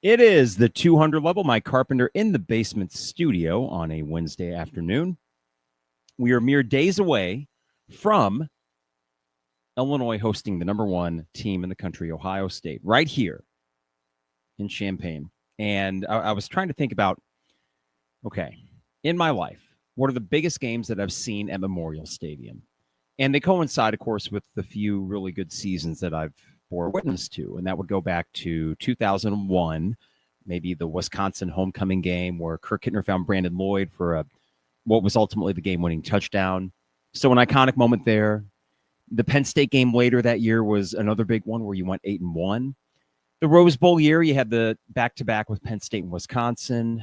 It is the 200 level, Mike Carpenter in the basement studio on a Wednesday afternoon. We are mere days away from Illinois hosting the number one team in the country, Ohio State, right here in Champaign. And I was trying to think about, okay, in my life, what are the biggest games that I've seen at Memorial Stadium? And they coincide, of course, with the few really good seasons that I've bore witness to. And that would go back to 2001, maybe the Wisconsin homecoming game where Kirk Hittner found Brandon Lloyd for what was ultimately the game-winning touchdown. So an iconic moment there. The Penn State game later that year was another big one where you went 8-1. The Rose Bowl year, you had the back-to-back with Penn State and Wisconsin.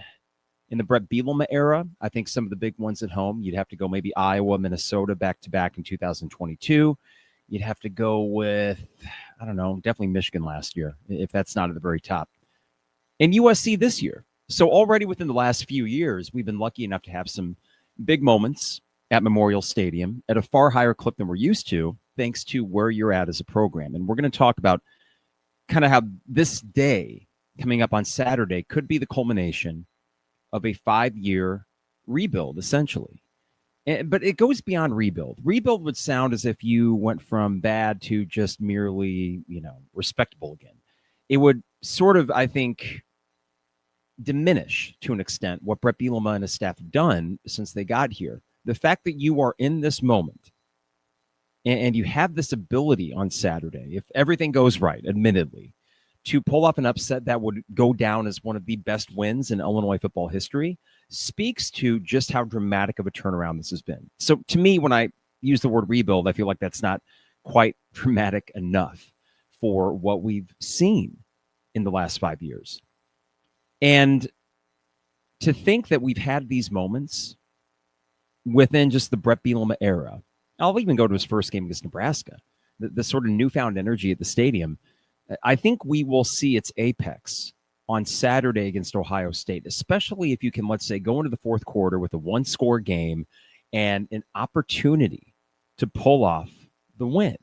In the Bret Bielema era, I think some of the big ones at home, you'd have to go maybe Iowa, Minnesota back-to-back in 2022. You'd have to go with, I don't know, definitely Michigan last year, if that's not at the very top. And USC this year. So already within the last few years, we've been lucky enough to have some big moments at Memorial Stadium at a far higher clip than we're used to, thanks to where you're at as a program. And we're going to talk about kind of how this day coming up on Saturday could be the culmination of a 5-year rebuild, essentially. But it goes beyond rebuild. Rebuild would sound as if you went from bad to just merely, respectable again. It would sort of, I think, diminish to an extent what Bret Bielema and his staff have done since they got here. The fact that you are in this moment and you have this ability on Saturday, if everything goes right, admittedly, to pull off an upset that would go down as one of the best wins in Illinois football history speaks to just how dramatic of a turnaround this has been. So to me, when I use the word rebuild, I feel like that's not quite dramatic enough for what we've seen in the last 5 years. And to think that we've had these moments within just the Bret Bielema era, I'll even go to his first game against Nebraska, the sort of newfound energy at the stadium. I think we will see its apex on Saturday against Ohio State, especially if you can, let's say, go into the fourth quarter with a one-score game and an opportunity to pull off the win.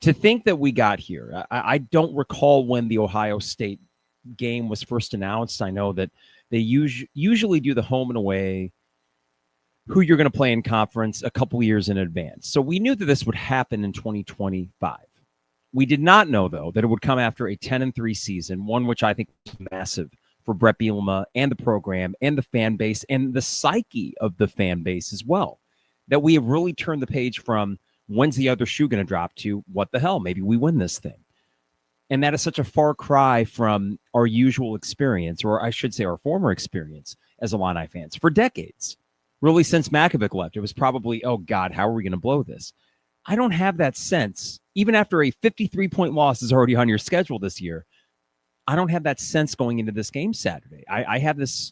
To think that we got here, I don't recall when the Ohio State game was first announced. I know that they usually do the home and away, who you're going to play in conference a couple years in advance. So we knew that this would happen in 2025. We did not know, though, that it would come after a 10-3 season, one which I think was massive for Bret Bielema and the program and the fan base and the psyche of the fan base as well. That we have really turned the page from when's the other shoe going to drop to what the hell, maybe we win this thing. And that is such a far cry from our usual experience, or I should say our former experience as Illini fans for decades. Really, since Makovic left, it was probably, oh, God, how are we going to blow this? I don't have that sense. Even after a 53-point loss is already on your schedule this year, I don't have that sense going into this game Saturday. I have this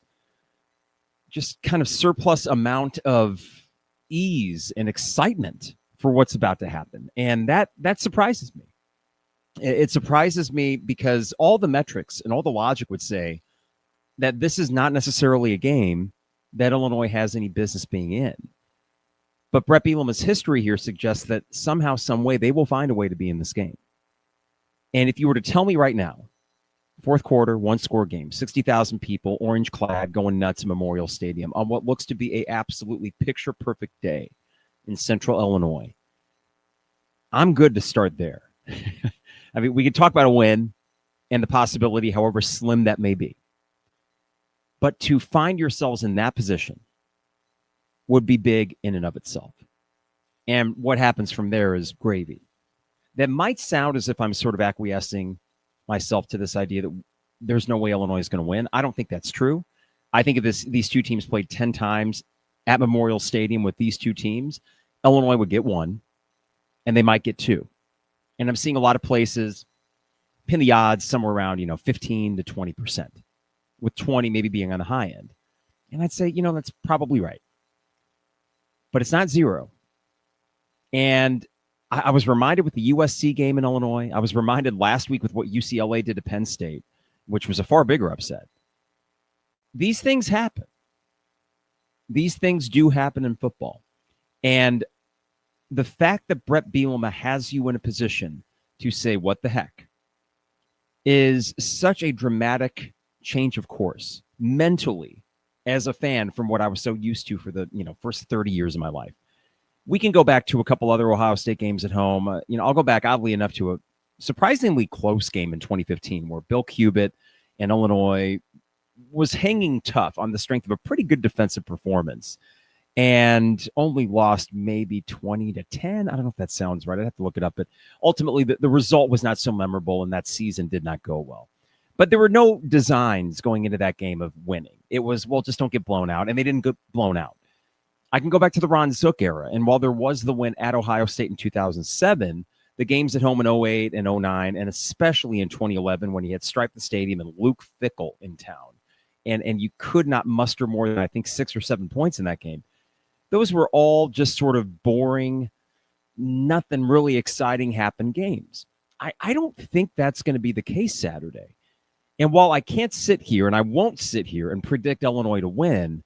just kind of surplus amount of ease and excitement for what's about to happen. And that surprises me. It surprises me because all the metrics and all the logic would say that this is not necessarily a game that Illinois has any business being in. But Bret Bielema's history here suggests that somehow, some way, they will find a way to be in this game. And if you were to tell me right now, fourth quarter, one-score game, 60,000 people, orange-clad, going nuts in Memorial Stadium on what looks to be a absolutely picture-perfect day in Central Illinois, I'm good to start there. I mean, we could talk about a win and the possibility, however slim that may be. But to find yourselves in that position would be big in and of itself. And what happens from there is gravy. That might sound as if I'm sort of acquiescing myself to this idea that there's no way Illinois is going to win. I don't think that's true. I think if these two teams played 10 times at Memorial Stadium with these two teams, Illinois would get one, and they might get two. And I'm seeing a lot of places pin the odds somewhere around, 15 to 20%, with 20 maybe being on the high end. And I'd say, that's probably right. But it's not zero. And I was reminded with the USC game in Illinois. I was reminded last week with what UCLA did to Penn State, which was a far bigger upset. These things happen. These things do happen in football. And the fact that Bret Bielema has you in a position to say, what the heck? is such a dramatic change of course mentally as a fan from what I was so used to for the first 30 years of my life. We can go back to a couple other Ohio State games at home. I'll go back oddly enough to a surprisingly close game in 2015 where Bill Cubit and Illinois was hanging tough on the strength of a pretty good defensive performance and only lost maybe 20-10. I don't know if that sounds right. I'd have to look it up. But ultimately, the result was not so memorable, and that season did not go well. But there were no designs going into that game of winning. It was, well, just don't get blown out, and they didn't get blown out. I can go back to the Ron Zook era, and while there was the win at Ohio State in 2007, the games at home in 2008 and 2009, and especially in 2011 when he had striped the stadium and Luke Fickell in town, and you could not muster more than, I think, 6 or 7 points in that game. Those were all just sort of boring, nothing really exciting happened games. I don't think that's going to be the case Saturday. And while I can't sit here, and I won't sit here and predict Illinois to win,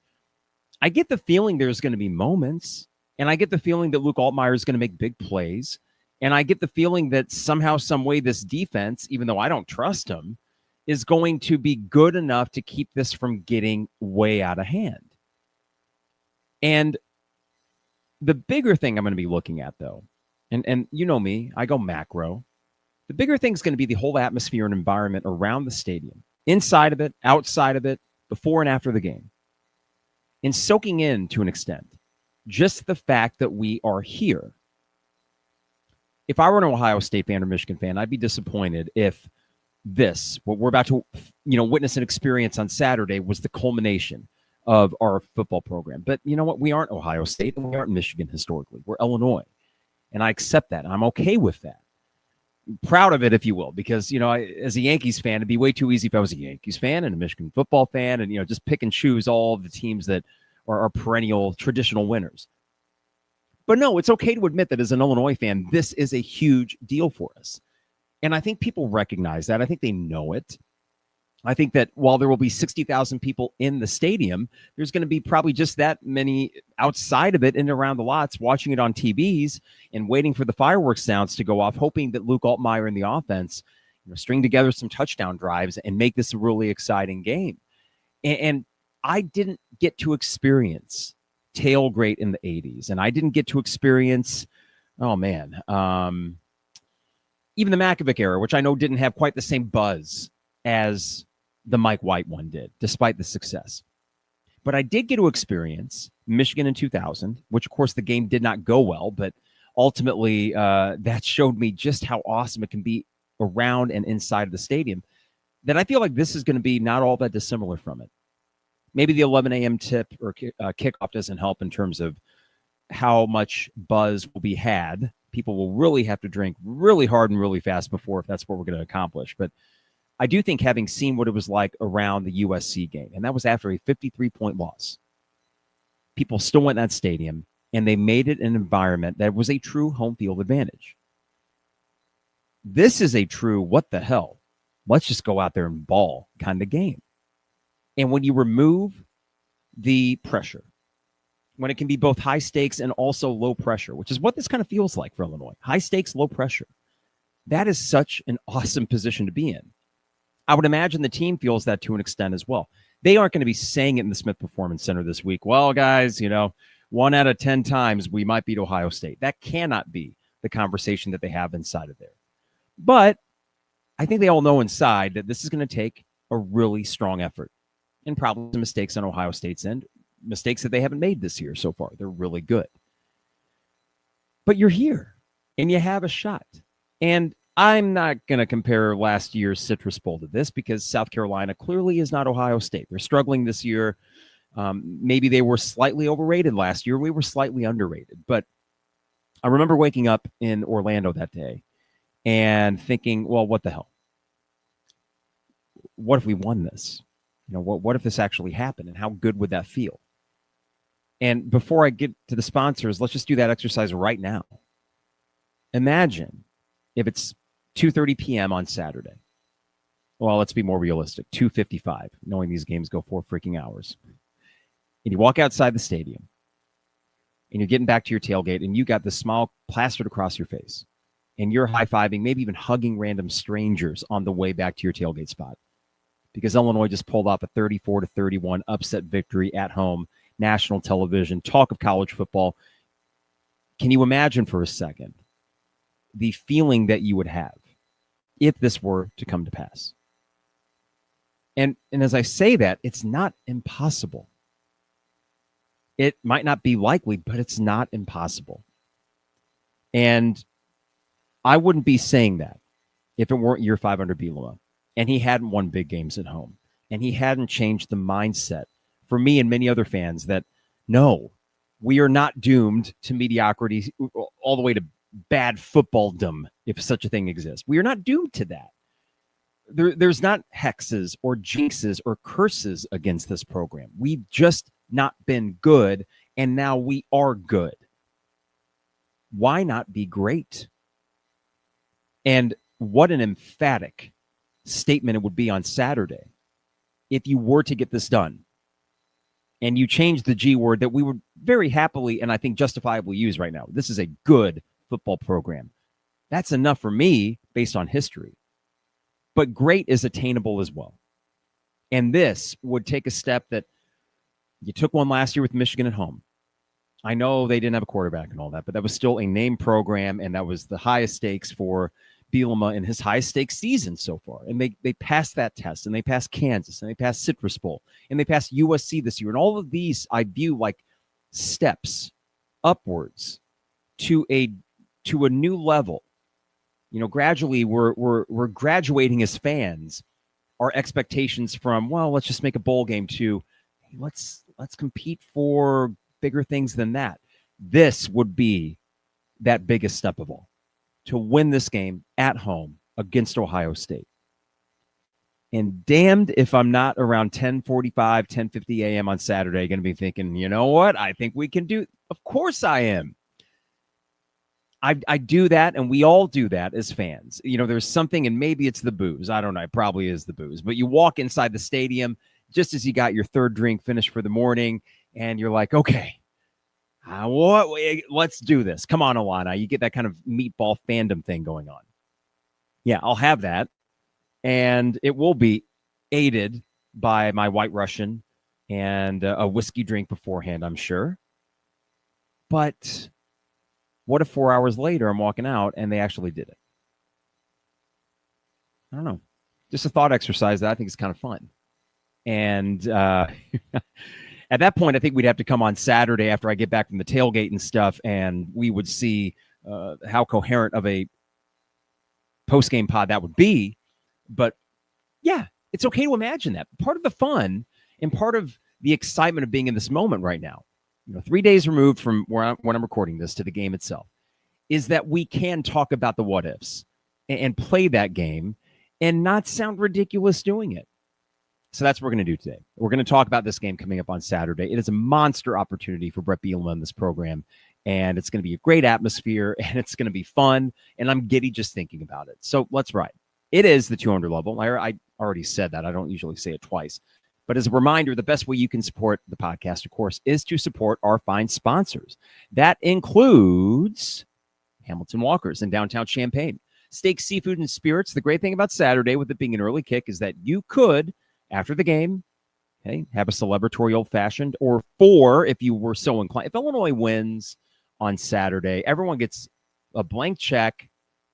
I get the feeling there's going to be moments, and I get the feeling that Luke Altmaier is going to make big plays, and I get the feeling that somehow, some way, this defense, even though I don't trust him, is going to be good enough to keep this from getting way out of hand. And the bigger thing I'm going to be looking at, though, and you know me, I go macro. The bigger thing is going to be the whole atmosphere and environment around the stadium, inside of it, outside of it, before and after the game. And soaking in, to an extent, just the fact that we are here. If I were an Ohio State fan or Michigan fan, I'd be disappointed if this, what we're about to witness and experience on Saturday, was the culmination of our football program. But you know what? We aren't Ohio State and we aren't Michigan historically. We're Illinois. And I accept that. And I'm okay with that. I'm proud of it, if you will, because, as a Yankees fan, it'd be way too easy if I was a Yankees fan and a Michigan football fan and, just pick and choose all of the teams that are perennial traditional winners. But no, it's okay to admit that as an Illinois fan, this is a huge deal for us. And I think people recognize that. I think they know it. I think that while there will be 60,000 people in the stadium, there's going to be probably just that many outside of it and around the lots watching it on TVs and waiting for the fireworks sounds to go off, hoping that Luke Altmaier and the offense string together some touchdown drives and make this a really exciting game. And I didn't get to experience tailgate in the 80s, and I didn't get to experience, even the Makovic era, which I know didn't have quite the same buzz as the Mike White one did, despite the success. But I did get to experience Michigan in 2000, which, of course, the game did not go well, but ultimately that showed me just how awesome it can be around and inside of the stadium, that I feel like this is going to be not all that dissimilar from it. Maybe the 11 a.m. tip or kickoff doesn't help in terms of how much buzz will be had. People will really have to drink really hard and really fast before, if that's what we're going to accomplish. But I do think, having seen what it was like around the USC game, and that was after a 53-point loss, people still went in that stadium, and they made it an environment that was a true home field advantage. This is a true, what the hell, let's just go out there and ball kind of game. And when you remove the pressure, when it can be both high stakes and also low pressure, which is what this kind of feels like for Illinois, high stakes, low pressure, that is such an awesome position to be in. I would imagine the team feels that to an extent as well. They aren't going to be saying it in the Smith Performance Center this week. Well, guys, 1 out of 10 times we might beat Ohio State. That cannot be the conversation that they have inside of there. But I think they all know inside that this is going to take a really strong effort, and probably some mistakes on Ohio State's end, mistakes that they haven't made this year so far. They're really good. But you're here, and you have a shot. And I'm not going to compare last year's Citrus Bowl to this, because South Carolina clearly is not Ohio State. They're struggling this year. Maybe they were slightly overrated last year. We were slightly underrated. But I remember waking up in Orlando that day and thinking, well, what the hell? What if we won this? What if this actually happened, and how good would that feel? And before I get to the sponsors, let's just do that exercise right now. Imagine if it's 2:30 p.m. on Saturday. Well, let's be more realistic, 2:55, knowing these games go 4 freaking hours. And you walk outside the stadium, and you're getting back to your tailgate, and you got the smile plastered across your face. and you're high-fiving, maybe even hugging random strangers on the way back to your tailgate spot because Illinois just pulled off a 34-31 upset victory at home, national television, talk of college football. Can you imagine for a second the feeling that you would have if this were to come to pass? And as I say that, it's not impossible. It might not be likely, but it's not impossible. And I wouldn't be saying that if it weren't year 5 under Bielema and he hadn't won big games at home and he hadn't changed the mindset for me and many other fans that, no, we are not doomed to mediocrity all the way to bad footballdom, if such a thing exists. We are not doomed to that. There's not hexes or jinxes or curses against this program. We've just not been good, and now we are good. Why not be great? And what an emphatic statement it would be on Saturday if you were to get this done and you change the G word that we would very happily and I think justifiably use right now. This is a good football program. That's enough for me based on history. But great is attainable as well. And this would take a step that you took one last year with Michigan at home. I know they didn't have a quarterback and all that, but that was still a name program, and that was the highest stakes for Bielema in his highest stakes season so far. And they passed that test, and they passed Kansas, and they passed Citrus Bowl, and they passed USC this year. And all of these I view like steps upwards to a new level. You know, gradually we're graduating as fans our expectations from, well, let's just make a bowl game to, hey, let's compete for bigger things than that. This would be that biggest step of all, to win this game at home against Ohio State. And damned if I'm not around 10:45, 10:50 a.m. on Saturday going to be thinking, you know what? I think we can do. Of course I am. I do that, and we all do that as fans. You know, there's something, and maybe it's the booze. I don't know. It probably is the booze. But you walk inside the stadium just as you got your third drink finished for the morning, and you're like, okay, let's do this. Come on, Alana. You get that kind of meatball fandom thing going on. Yeah, I'll have that. And it will be aided by my White Russian and a whiskey drink beforehand, I'm sure. But what if 4 hours later I'm walking out and they actually did it? I don't know. Just a thought exercise that I think is kind of fun. And at that point, I think we'd have to come on Saturday after I get back from the tailgate and stuff, and we would see how coherent of a post-game pod that would be. But yeah, it's okay to imagine that. Part of the fun and part of the excitement of being in this moment right now, 3 days removed from when I'm recording this to the game itself, is that we can talk about the what ifs and play that game and not sound ridiculous doing it. So that's what we're going to do today. We're going to talk about this game coming up on Saturday. It is a monster opportunity for Bret Bielema in this program, and it's going to be a great atmosphere, and it's going to be fun, and I'm giddy just thinking about it. So let's ride. It is the 200 level. I already said that. I don't usually say it twice. But as a reminder, the best way you can support the podcast, of course, is to support our fine sponsors. That includes Hamilton Walkers in downtown Champaign. Steak, seafood, and spirits. The great thing about Saturday, with it being an early kick, is that you could, after the game, have a celebratory old-fashioned, or 4 if you were so inclined. If Illinois wins on Saturday, everyone gets a blank check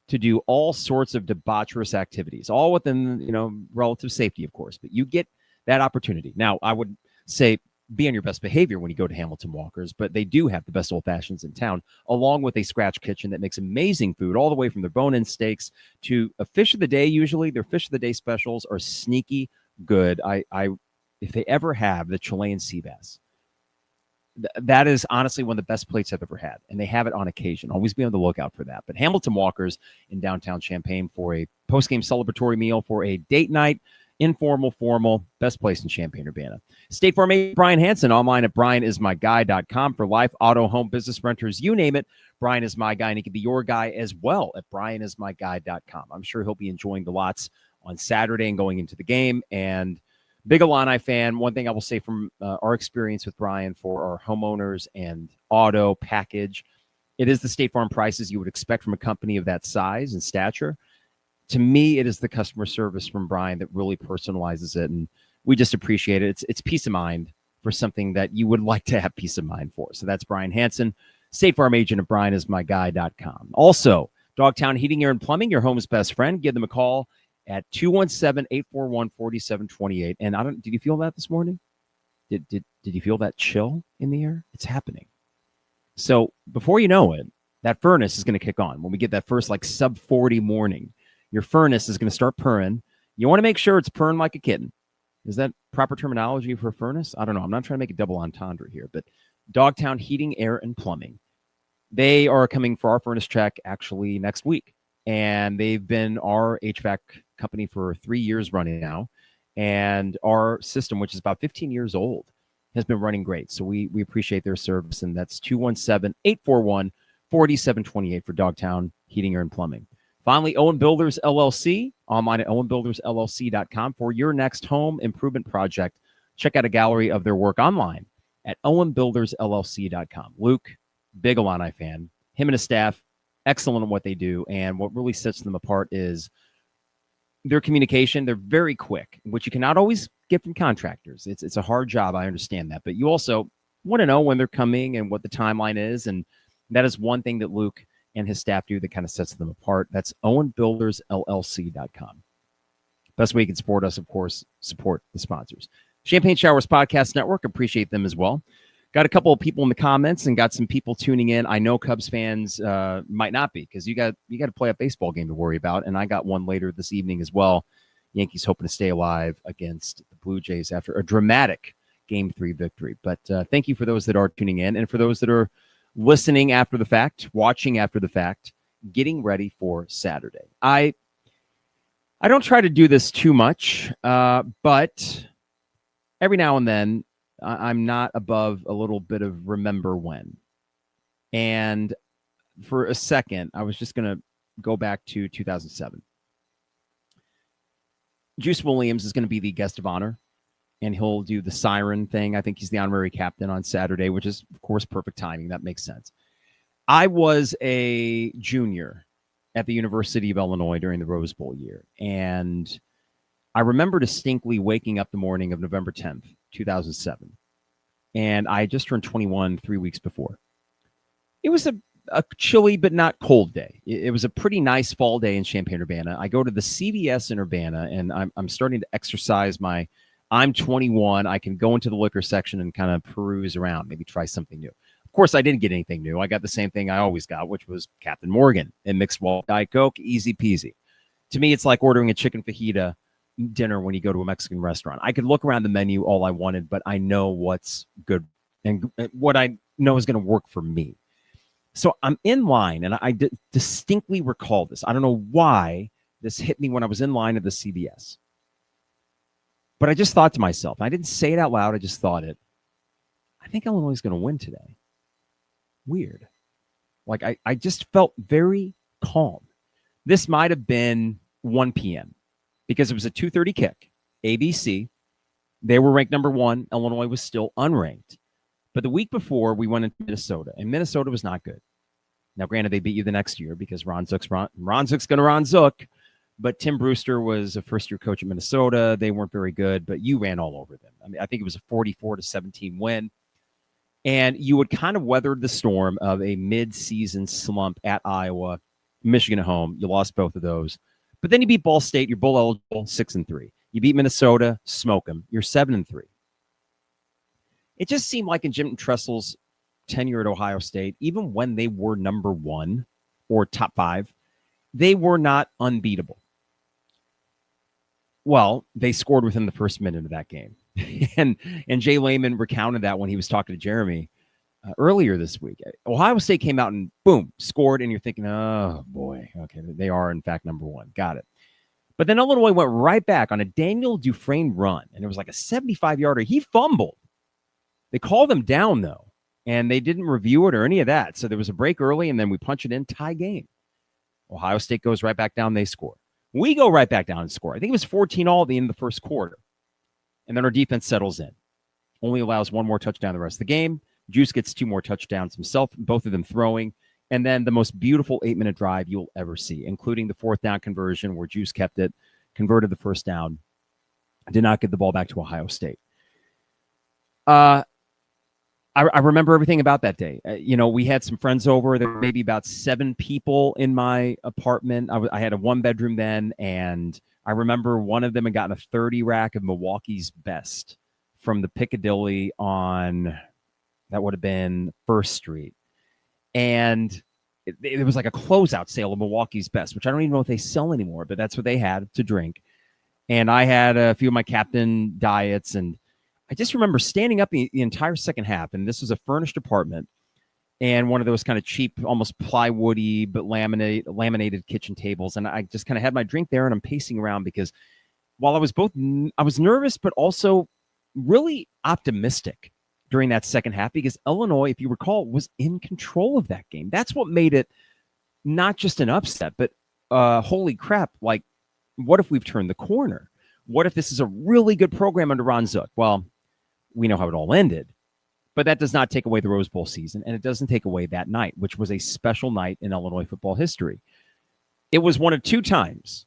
to do all sorts of debaucherous activities, all within, relative safety, of course. But you get that opportunity. Now, I would say be on your best behavior when you go to Hamilton Walkers, but they do have the best old fashions in town, along with a scratch kitchen that makes amazing food, all the way from their bone-in steaks to a fish of the day. Usually their fish of the day specials are sneaky good. If they ever have the Chilean sea bass, that is honestly one of the best plates I've ever had, and they have it on occasion. Always be on the lookout for that. But Hamilton Walkers in downtown Champaign for a post-game celebratory meal, for a date night, informal, formal, best place in Champaign-Urbana. State Farm agent Brian Hansen, online at brianismyguy.com for life, auto, home, business, renters, you name it. Brian is my guy, and he can be your guy as well at brianismyguy.com. I'm sure he'll be enjoying the lots on Saturday and going into the game. And big Illini fan, one thing I will say from our experience with Brian for our homeowners and auto package It is the State Farm prices you would expect from a company of that size and stature. To me, it is the customer service from Brian that really personalizes it, and we just appreciate it. It's peace of mind for something that you would like to have peace of mind for. So that's Brian Hansen, State Farm agent at brianismyguy.com. Also, Dogtown Heating, Air, and Plumbing, your home's best friend. Give them a call at 217-841-4728. And did you feel that this morning? Did you feel that chill in the air? It's happening. So before you know it, that furnace is going to kick on. When we get that first sub 40 morning, your furnace is going to start purring. You want to make sure it's purring like a kitten. Is that proper terminology for a furnace? I don't know. I'm not trying to make a double entendre here, but Dogtown Heating, Air, and Plumbing. They are coming for our furnace check actually next week. And they've been our HVAC company for 3 years running now. And our system, which is about 15 years old, has been running great. So we appreciate their service. And that's 217-841-4728 for Dogtown Heating, Air, and Plumbing. Finally, Owen Builders LLC, online at owenbuildersllc.com for your next home improvement project. Check out a gallery of their work online at owenbuildersllc.com. Luke, big Illini fan. Him and his staff, excellent at what they do. And what really sets them apart is their communication. They're very quick, which you cannot always get from contractors. It's a hard job. I understand that. But you also want to know when they're coming and what the timeline is. And that is one thing that Luke and his staff do that kind of sets them apart. That's owenbuildersllc.com. Best way you can support us, of course, support the sponsors. Champagne Showers Podcast Network, appreciate them as well. Got a couple of people in the comments and got some people tuning in. I know Cubs fans might not be, because you got to play a baseball game to worry about, and I got one later this evening as well. Yankees hoping to stay alive against the Blue Jays after a dramatic Game 3 victory. But thank you for those that are tuning in, and for those that are listening after the fact, watching after the fact, getting ready for Saturday. I don't try to do this too much, but every now and then I'm not above a little bit of remember when. And for a second, I was just going to go back to 2007. Juice Williams is going to be the guest of honor, and he'll do the siren thing. I think he's the honorary captain on Saturday, which is, of course, perfect timing. That makes sense. I was a junior at the University of Illinois during the Rose Bowl year, and I remember distinctly waking up the morning of November 10th, 2007, and I had just turned 21 3 weeks before. It was a chilly but not cold day. It was a pretty nice fall day in Champaign-Urbana. I go to the CVS in Urbana, and I'm starting to exercise my I'm 21. I can go into the liquor section and kind of peruse around, maybe try something new. Of course, I didn't get anything new. I got the same thing I always got, which was Captain Morgan and mixed well Diet Coke, easy peasy. To me, it's like ordering a chicken fajita dinner when you go to a Mexican restaurant. I could look around the menu all I wanted, but I know what's good and what I know is going to work for me. So I'm in line, and I distinctly recall this. I don't know why this hit me when I was in line at the CVS. But I just thought to myself, I didn't say it out loud, I just thought it, I think Illinois is going to win today. Weird. Like, I just felt very calm. This might have been 1 p.m. because it was a 2:30 kick. ABC. They were ranked number 1. Illinois was still unranked. But the week before, we went into Minnesota, and Minnesota was not good. Now, granted, they beat you the next year because Ron Zook's going to Ron Zook. But Tim Brewster was a first-year coach at Minnesota. They weren't very good, but you ran all over them. I mean, I think it was a 44-17 win. And you would kind of weather the storm of a mid-season slump at Iowa, Michigan at home. You lost both of those. But then you beat Ball State. You're bowl eligible, 6-3. You beat Minnesota, smoke them. You're 7-3. It just seemed like in Jim Tressel's tenure at Ohio State, even when they were number 1 or top 5, they were not unbeatable. Well, they scored within the first minute of that game. and Jay Lehman recounted that when he was talking to Jeremy earlier this week. Ohio State came out and, boom, scored, and you're thinking, oh, boy, okay, they are, in fact, number 1. Got it. But then Illinois went right back on a Daniel Dufresne run, and it was like a 75-yarder. He fumbled. They called him down, though, and they didn't review it or any of that. So there was a break early, and then we punch it in, tie game. Ohio State goes right back down. They score. We go right back down and score. I think it was 14-all at the end of the first quarter. And then our defense settles in. Only allows 1 more touchdown the rest of the game. Juice gets 2 more touchdowns himself, both of them throwing. and then the most beautiful 8-minute drive you'll ever see, including the 4th down conversion where Juice kept it, converted the 1st down, did not give the ball back to Ohio State. I remember everything about that day. We had some friends over. There were maybe about 7 people in my apartment. I had a 1-bedroom then, and I remember one of them had gotten a 30 rack of Milwaukee's Best from the Piccadilly on, that would have been 1st Street. And it was like a closeout sale of Milwaukee's Best, which I don't even know if they sell anymore, but that's what they had to drink. And I had a few of my Captain Diets, and I just remember standing up the entire second half, and this was a furnished apartment and one of those kind of cheap, almost plywoody, but laminated kitchen tables. And I just kind of had my drink there, and I'm pacing around because while I was nervous, but also really optimistic during that second half, because Illinois, if you recall, was in control of that game. That's what made it not just an upset, but holy crap, like, what if we've turned the corner? What if this is a really good program under Ron Zook? Well, we know how it all ended, but that does not take away the Rose Bowl season, and it doesn't take away that night, which was a special night in Illinois football history. It was one of 2 times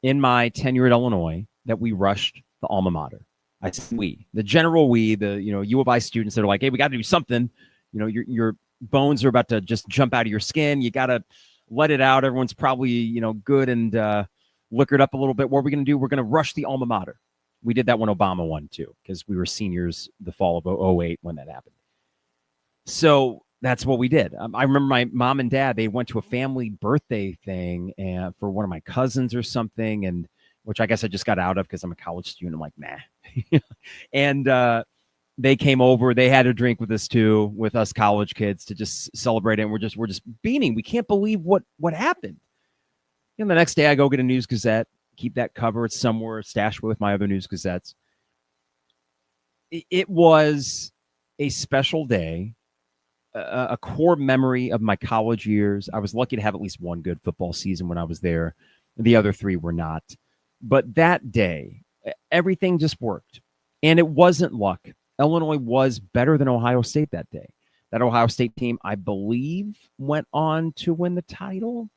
in my tenure at Illinois that we rushed the alma mater. I said we, the general we, the U of I students that are like, hey, we got to do something. Your bones are about to just jump out of your skin. You got to let it out. Everyone's probably good and liquored up a little bit. What are we going to do? We're going to rush the alma mater. We did that when Obama won, too, because we were seniors the fall of 2008 when that happened. So that's what we did. I remember my mom and dad, they went to a family birthday thing for one of my cousins or something, and which I guess I just got out of because I'm a college student. I'm like, nah. And they came over. They had a drink with us, too, with us college kids to just celebrate it. And we're just beaming. We can't believe what happened. And the next day I go get a News Gazette, keep that cover. It's somewhere stashed with my other News Gazettes. It was a special day, a core memory of my college years. I was lucky to have at least one good football season when I was there. The other 3 were not. But that day, everything just worked. And it wasn't luck. Illinois was better than Ohio State that day. That Ohio State team, I believe, went on to win the title.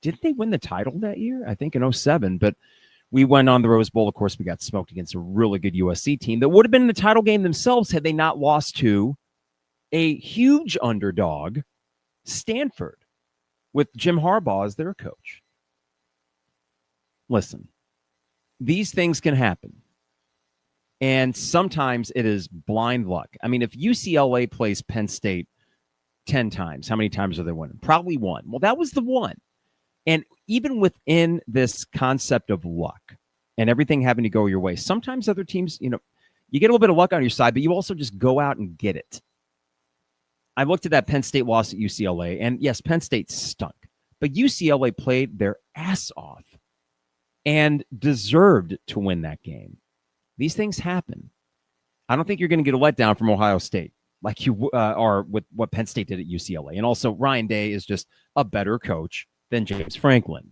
Didn't they win the title that year? I think in 2007, but we went on the Rose Bowl. Of course, we got smoked against a really good USC team that would have been in the title game themselves had they not lost to a huge underdog, Stanford, with Jim Harbaugh as their coach. Listen, these things can happen. And sometimes it is blind luck. I mean, if UCLA plays Penn State 10 times, how many times are they winning? Probably 1. Well, that was the one. And even within this concept of luck and everything having to go your way, sometimes other teams, you get a little bit of luck on your side, but you also just go out and get it. I looked at that Penn State loss at UCLA, and yes, Penn State stunk, but UCLA played their ass off and deserved to win that game. These things happen. I don't think you're going to get a letdown from Ohio State like you are with what Penn State did at UCLA. And also, Ryan Day is just a better coach than James Franklin.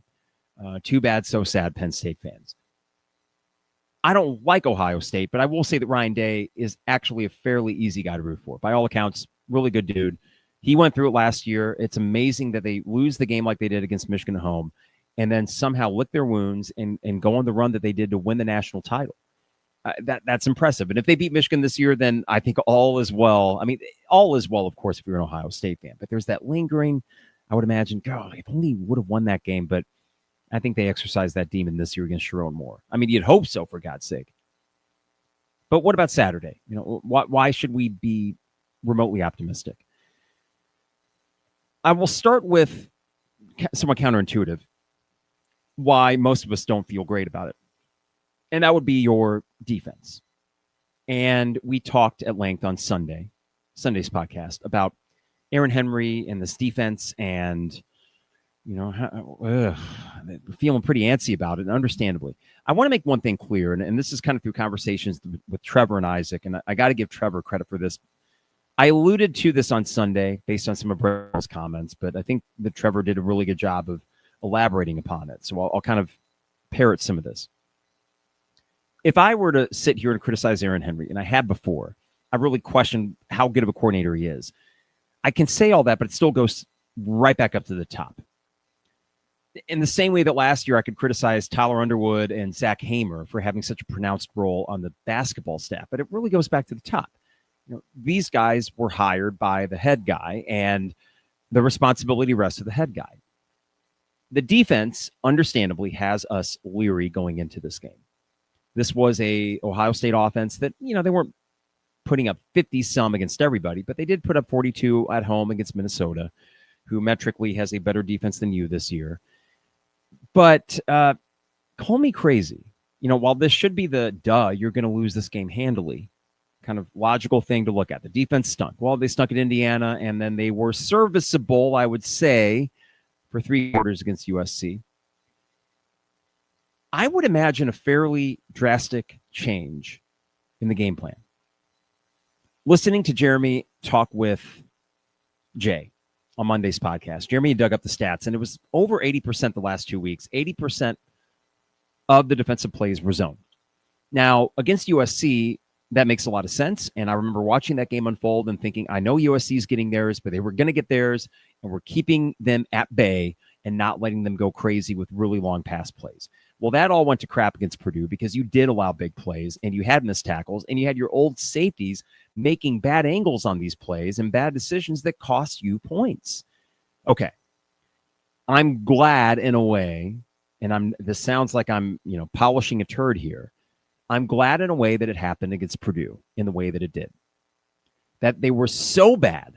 Too bad, so sad, Penn State fans. I don't like Ohio State, but I will say that Ryan Day is actually a fairly easy guy to root for. By all accounts, really good dude. He went through it last year. It's amazing that they lose the game like they did against Michigan at home and then somehow lick their wounds and go on the run that they did to win the national title. That's impressive. And if they beat Michigan this year, then I think all is well. I mean, all is well, of course, if you're an Ohio State fan. But there's that lingering, I would imagine, God, if only would have won that game. But I think they exercised that demon this year against Sharon Moore. I mean, you'd hope so, for God's sake. But what about Saturday? Why should we be remotely optimistic? I will start with somewhat counterintuitive why most of us don't feel great about it. And that would be your defense. And we talked at length on Sunday's podcast about Aaron Henry and this defense and, feeling pretty antsy about it, and understandably. I want to make one thing clear, and this is kind of through conversations with Trevor and Isaac, and I got to give Trevor credit for this. I alluded to this on Sunday based on some of Brett's comments, but I think that Trevor did a really good job of elaborating upon it. So I'll kind of parrot some of this. If I were to sit here and criticize Aaron Henry, and I had before, I really questioned how good of a coordinator he is. I can say all that, but it still goes right back up to the top. In the same way that last year I could criticize Tyler Underwood and Zach Hamer for having such a pronounced role on the basketball staff, but it really goes back to the top. These guys were hired by the head guy, and the responsibility rests with the head guy. The defense, understandably, has us leery going into this game. This was a Ohio State offense that, they weren't putting up 50-some against everybody, but they did put up 42 at home against Minnesota, who metrically has a better defense than you this year. But call me crazy. While this should be the you're going to lose this game handily, kind of logical thing to look at. The defense stunk. Well, they stunk at Indiana, and then they were serviceable, I would say, for 3 quarters against USC. I would imagine a fairly drastic change in the game plan. Listening to Jeremy talk with Jay on Monday's podcast, Jeremy dug up the stats, and it was over 80% the last 2 weeks. 80% of the defensive plays were zone. Now, against USC, that makes a lot of sense, and I remember watching that game unfold and thinking, I know USC is getting theirs, but they were going to get theirs, and we're keeping them at bay and not letting them go crazy with really long pass plays. Well, that all went to crap against Purdue because you did allow big plays, and you had missed tackles, and you had your old safeties making bad angles on these plays and bad decisions that cost you points. Okay. I'm glad in a way, and this sounds like I'm, polishing a turd here. I'm glad in a way that it happened against Purdue in the way that it did. That they were so bad,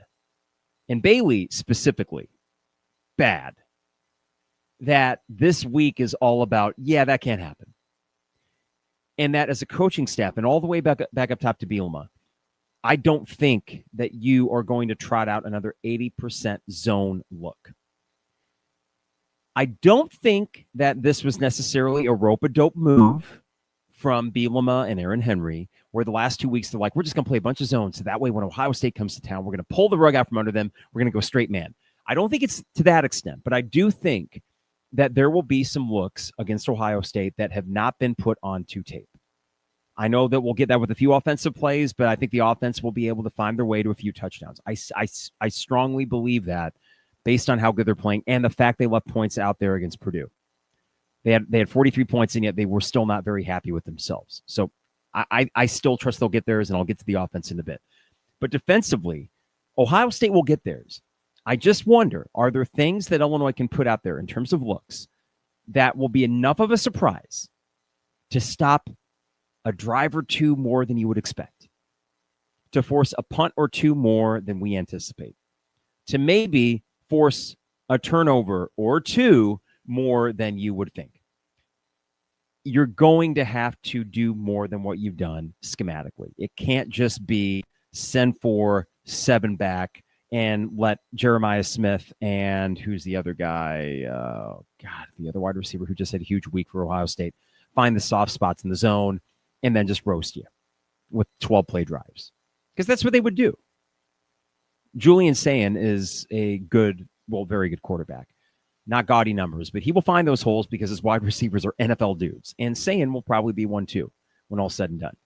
and Bailey specifically, bad, that this week is all about, that can't happen. And that as a coaching staff, and all the way back up top to Bielema, I don't think that you are going to trot out another 80% zone look. I don't think that this was necessarily a rope-a-dope move from Bielema and Aaron Henry, where the last 2 weeks they're like, we're just going to play a bunch of zones, so that way when Ohio State comes to town, we're going to pull the rug out from under them, we're going to go straight man. I don't think it's to that extent, but I do think that there will be some looks against Ohio State that have not been put onto tape. I know that we'll get that with a few offensive plays, but I think the offense will be able to find their way to a few touchdowns. I strongly believe that based on how good they're playing and the fact they left points out there against Purdue. They had 43 points, and yet they were still not very happy with themselves. So I still trust they'll get theirs, and I'll get to the offense in a bit. But defensively, Ohio State will get theirs. I just wonder, are there things that Illinois can put out there in terms of looks that will be enough of a surprise to stop a drive or two more than you would expect, to force a punt or two more than we anticipate, to maybe force a turnover or two more than you would think? You're going to have to do more than what you've done schematically. It can't just be send 4, 7 back, and let Jeremiah Smith and who's the other guy? The other wide receiver who just had a huge week for Ohio State, find the soft spots in the zone and then just roast you with 12-play drives. Because that's what they would do. Julian Sayin is a very good quarterback. Not gaudy numbers, but he will find those holes because his wide receivers are NFL dudes. And Sayin will probably be one too when all's said and done.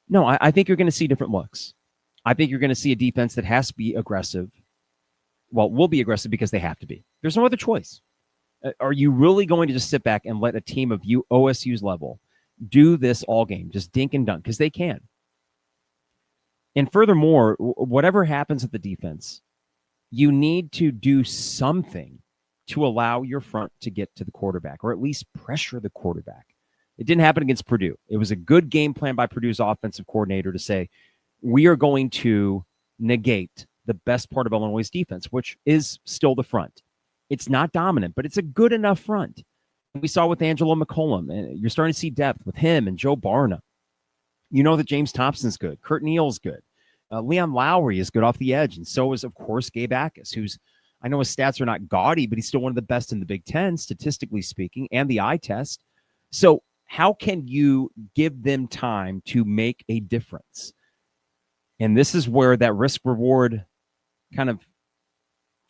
No, I think you're going to see different looks. I think you're going to see a defense that has to be aggressive. Well, will be aggressive because they have to be. There's no other choice. Are you really going to just sit back and let a team of OSU's level do this all game, just dink and dunk? Because they can. And furthermore, whatever happens at the defense, you need to do something to allow your front to get to the quarterback, or at least pressure the quarterback. It didn't happen against Purdue. It was a good game plan by Purdue's offensive coordinator to say, we are going to negate the best part of Illinois' defense, which is still the front. It's not dominant, but it's a good enough front. We saw with Angelo McCollum, and you're starting to see depth with him and Joe Barna. You know that James Thompson's good. Kurt Neal's good. Leon Lowry is good off the edge, and so is, of course, Gabe Akis, who's, I know his stats are not gaudy, but he's still one of the best in the Big Ten, statistically speaking, and the eye test. So how can you give them time to make a difference? And this is where that risk-reward kind of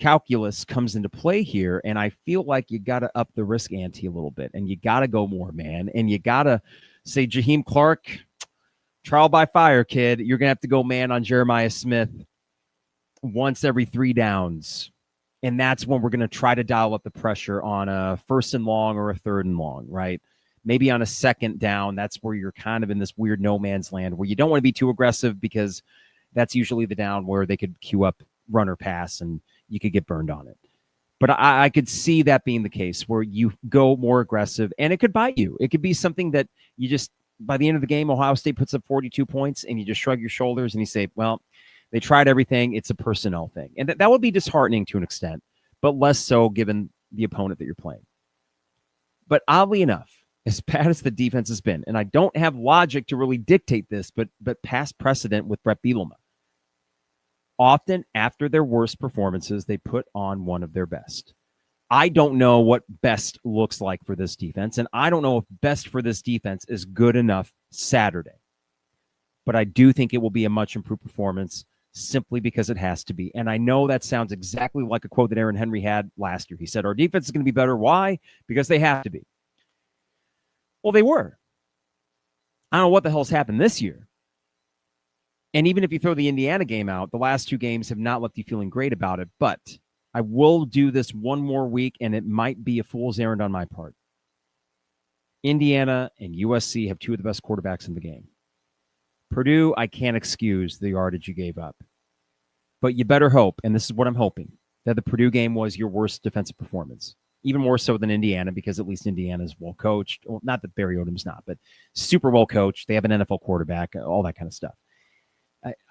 calculus comes into play here. And I feel like you got to up the risk ante a little bit, and you got to go more, man. And you got to say, Jaheim Clark, trial by fire, kid. You're going to have to go man on Jeremiah Smith once every 3 downs And that's when we're going to try to dial up the pressure on a 1st and long or a 3rd and long, right? Maybe on a 2nd down, that's where you're kind of in this weird no man's land where you don't want to be too aggressive because that's usually the down where they could queue up run or pass and you could get burned on it. But I could see that being the case where you go more aggressive and it could bite you. It could be something that you just, by the end of the game, Ohio State puts up 42 points and you just shrug your shoulders and you say, well, they tried everything. It's a personnel thing. And that would be disheartening to an extent, but less so given the opponent that you're playing. But oddly enough, as bad as the defense has been, and I don't have logic to really dictate this, but past precedent with Bret Bielema, often after their worst performances, they put on one of their best. I don't know what best looks like for this defense, and I don't know if best for this defense is good enough Saturday. But I do think it will be a much improved performance simply because it has to be. And I know that sounds exactly like a quote that Aaron Henry had last year. He said, our defense is going to be better. Why? Because they have to be. Well, they were. I don't know what the hell's happened this year. And even if you throw the Indiana game out, the last 2 games have not left you feeling great about it. But I will do this one more week, and it might be a fool's errand on my part. Indiana and USC have 2 of the best quarterbacks in the game. Purdue, I can't excuse the yardage you gave up. But you better hope, and this is what I'm hoping, that the Purdue game was your worst defensive performance. Even more so than Indiana, because at least Indiana is well coached. Well, not that Barry Odom's not, but super well coached. They have an NFL quarterback, all that kind of stuff.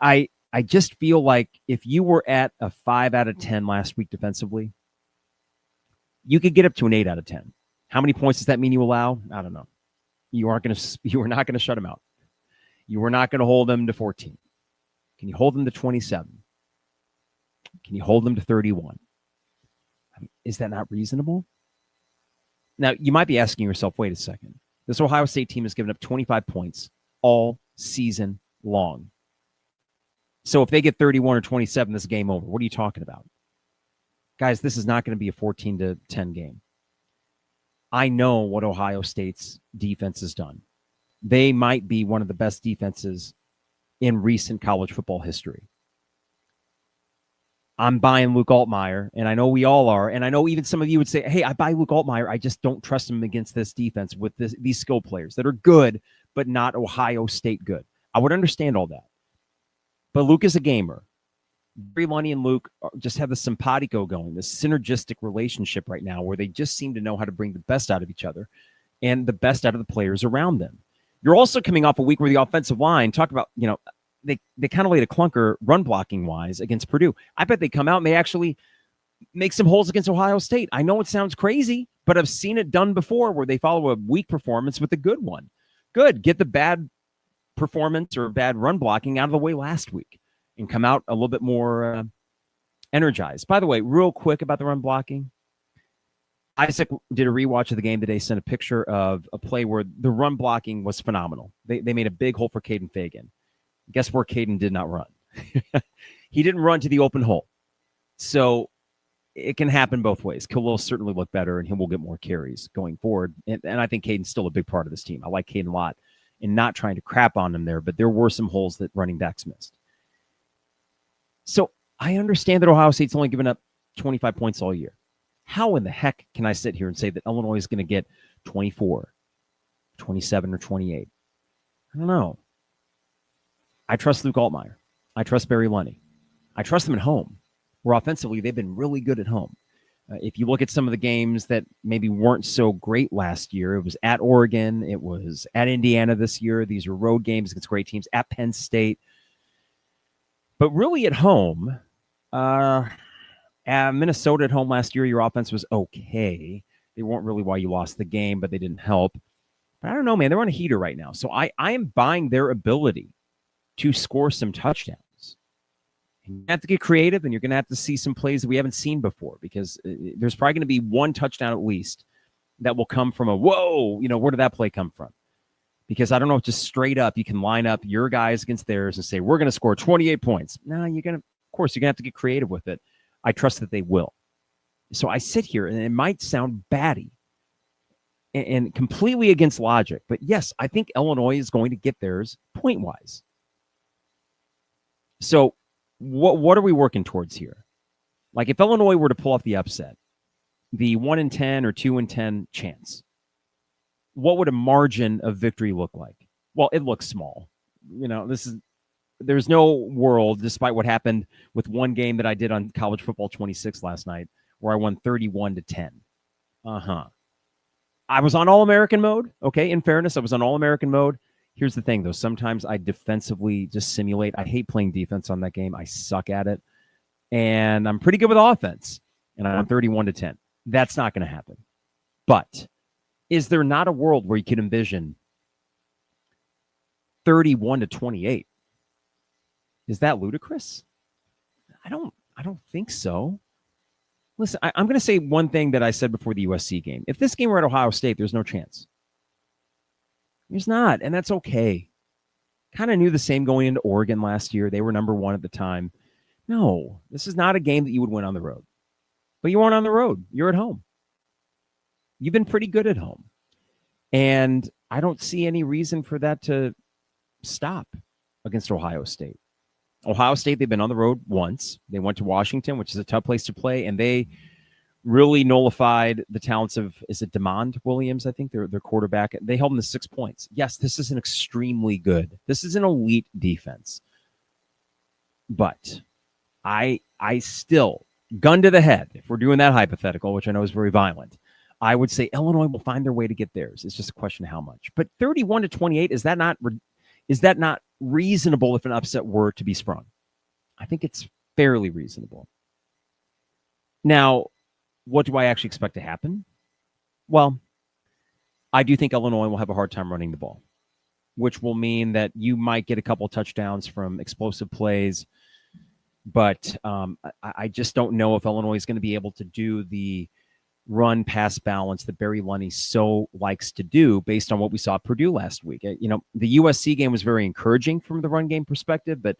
I just feel like if you were at a 5 out of 10 last week defensively, you could get up to an 8 out of 10. How many points does that mean you allow? I don't know. You are not going to shut them out. You are not going to hold them to 14. Can you hold them to 27? Can you hold them to 31? I mean, is that not reasonable? Now, you might be asking yourself, wait a second. This Ohio State team has given up 25 points all season long. So if they get 31 or 27, this is game over. What are you talking about? Guys, this is not going to be a 14-10 game. I know what Ohio State's defense has done. They might be one of the best defenses in recent college football history. I'm buying Luke Altmaier, and I know we all are, and I know even some of you would say, hey, I buy Luke Altmaier. I just don't trust him against this defense with these skill players that are good, but not Ohio State good. I would understand all that. But Luke is a gamer. Illini and Luke just have this simpatico going, this synergistic relationship right now where they just seem to know how to bring the best out of each other and the best out of the players around them. You're also coming off a week where the offensive line, talk about, they kind of laid a clunker run blocking wise against Purdue. I bet they come out and they actually make some holes against Ohio State. I know it sounds crazy, but I've seen it done before where they follow a weak performance with a good one. Good. Get the bad performance or bad run blocking out of the way last week and come out a little bit more energized. By the way, real quick about the run blocking. Isaac did a rewatch of the game today, sent a picture of a play where the run blocking was phenomenal. They made a big hole for Caden Fagan. Guess where Caden did not run? He didn't run to the open hole. So it can happen both ways. Khalil certainly look better, and he will get more carries going forward. And I think Caden's still a big part of this team. I like Caden a lot and not trying to crap on him there, but there were some holes that running backs missed. So I understand that Ohio State's only given up 25 points all year. How in the heck can I sit here and say that Illinois is going to get 24, 27, or 28? I don't know. I trust Luke Altmaier. I trust Barry Lunny. I trust them at home, where offensively they've been really good at home. If you look at some of the games that maybe weren't so great last year, it was at Oregon, it was at Indiana this year. These are road games against great teams, at Penn State. But really at home, at Minnesota at home last year, your offense was okay. They weren't really why you lost the game, but they didn't help. But I don't know, man. They're on a heater right now. So I am buying their ability to score some touchdowns. You have to get creative, and you're going to have to see some plays that we haven't seen before, because there's probably going to be one touchdown at least that will come from a, whoa, where did that play come from? Because I don't know if just straight up you can line up your guys against theirs and say, we're going to score 28 points. No, of course, you're going to have to get creative with it. I trust that they will. So I sit here, and it might sound batty and completely against logic, but yes, I think Illinois is going to get theirs point-wise. So what are we working towards here? Like if Illinois were to pull off the upset, the 1 in 10 or 2 in 10 chance, what would a margin of victory look like? Well, it looks small. There's no world, despite what happened with one game that I did on College Football 26 last night, where I won 31-10. I was on All-American mode. Okay, in fairness, I was on All-American mode. Here's the thing, though. Sometimes I defensively just simulate. I hate playing defense on that game. I suck at it. And I'm pretty good with offense. And I'm 31-10. That's not going to happen. But is there not a world where you can envision 31-28? Is that ludicrous? I don't think so. Listen, I'm going to say one thing that I said before the USC game. If this game were at Ohio State, there's no chance. There's not, and that's okay. Kind of knew the same going into Oregon last year. They were number 1 at the time. No, this is not a game that you would win on the road. But you weren't on the road. You're at home. You've been pretty good at home. And I don't see any reason for that to stop against Ohio State. Ohio State, they've been on the road once. They went to Washington, which is a tough place to play, and they really nullified the talents of, is it DeMond Williams, I think, their quarterback. They held them to 6 points. Yes, this is an extremely good. This is an elite defense. But I still, gun to the head, if we're doing that hypothetical, which I know is very violent, I would say Illinois will find their way to get theirs. It's just a question of how much. But 31-28, is that not reasonable if an upset were to be sprung? I think it's fairly reasonable. Now, what do I actually expect to happen? Well, I do think Illinois will have a hard time running the ball, which will mean that you might get a couple touchdowns from explosive plays. But I just don't know if Illinois is going to be able to do the run-pass balance that Barry Lunny so likes to do based on what we saw at Purdue last week. The USC game was very encouraging from the run game perspective, but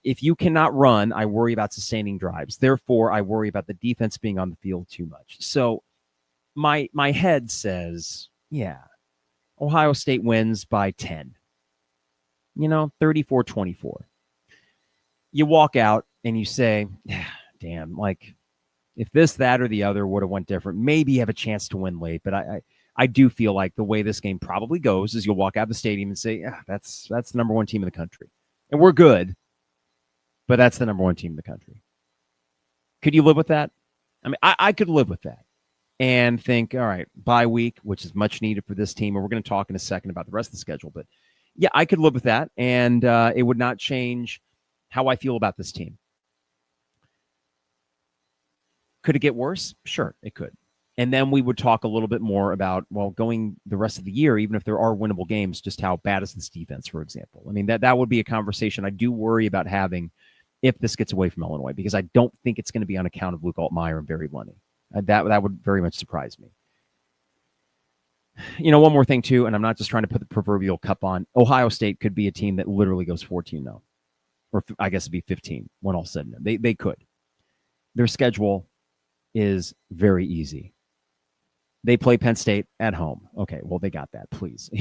if you cannot run, I worry about sustaining drives. Therefore, I worry about the defense being on the field too much. So my head says, yeah, Ohio State wins by 10, 34-24. You walk out and you say, damn, like if this, that, or the other would have went different, maybe you have a chance to win late. But I do feel like the way this game probably goes is you'll walk out of the stadium and say, that's the number 1 team in the country. And we're good, but that's the number 1 team in the country. Could you live with that? I mean, I could live with that and think, all right, bye week, which is much needed for this team. And we're going to talk in a second about the rest of the schedule. But yeah, I could live with that. And it would not change how I feel about this team. Could it get worse? Sure, it could. And then we would talk a little bit more about, well, going the rest of the year, even if there are winnable games, just how bad is this defense, for example? I mean, that would be a conversation I do worry about having if this gets away from Illinois, because I don't think it's going to be on account of Luke Altmaier and Barry Lunny. That would very much surprise me. One more thing, too, and I'm not just trying to put the proverbial cup on. Ohio State could be a team that literally goes 14-0. Or I guess it'd be 15 when all said and done. They could. Their schedule is very easy. They play Penn State at home. Okay, well, they got that, please.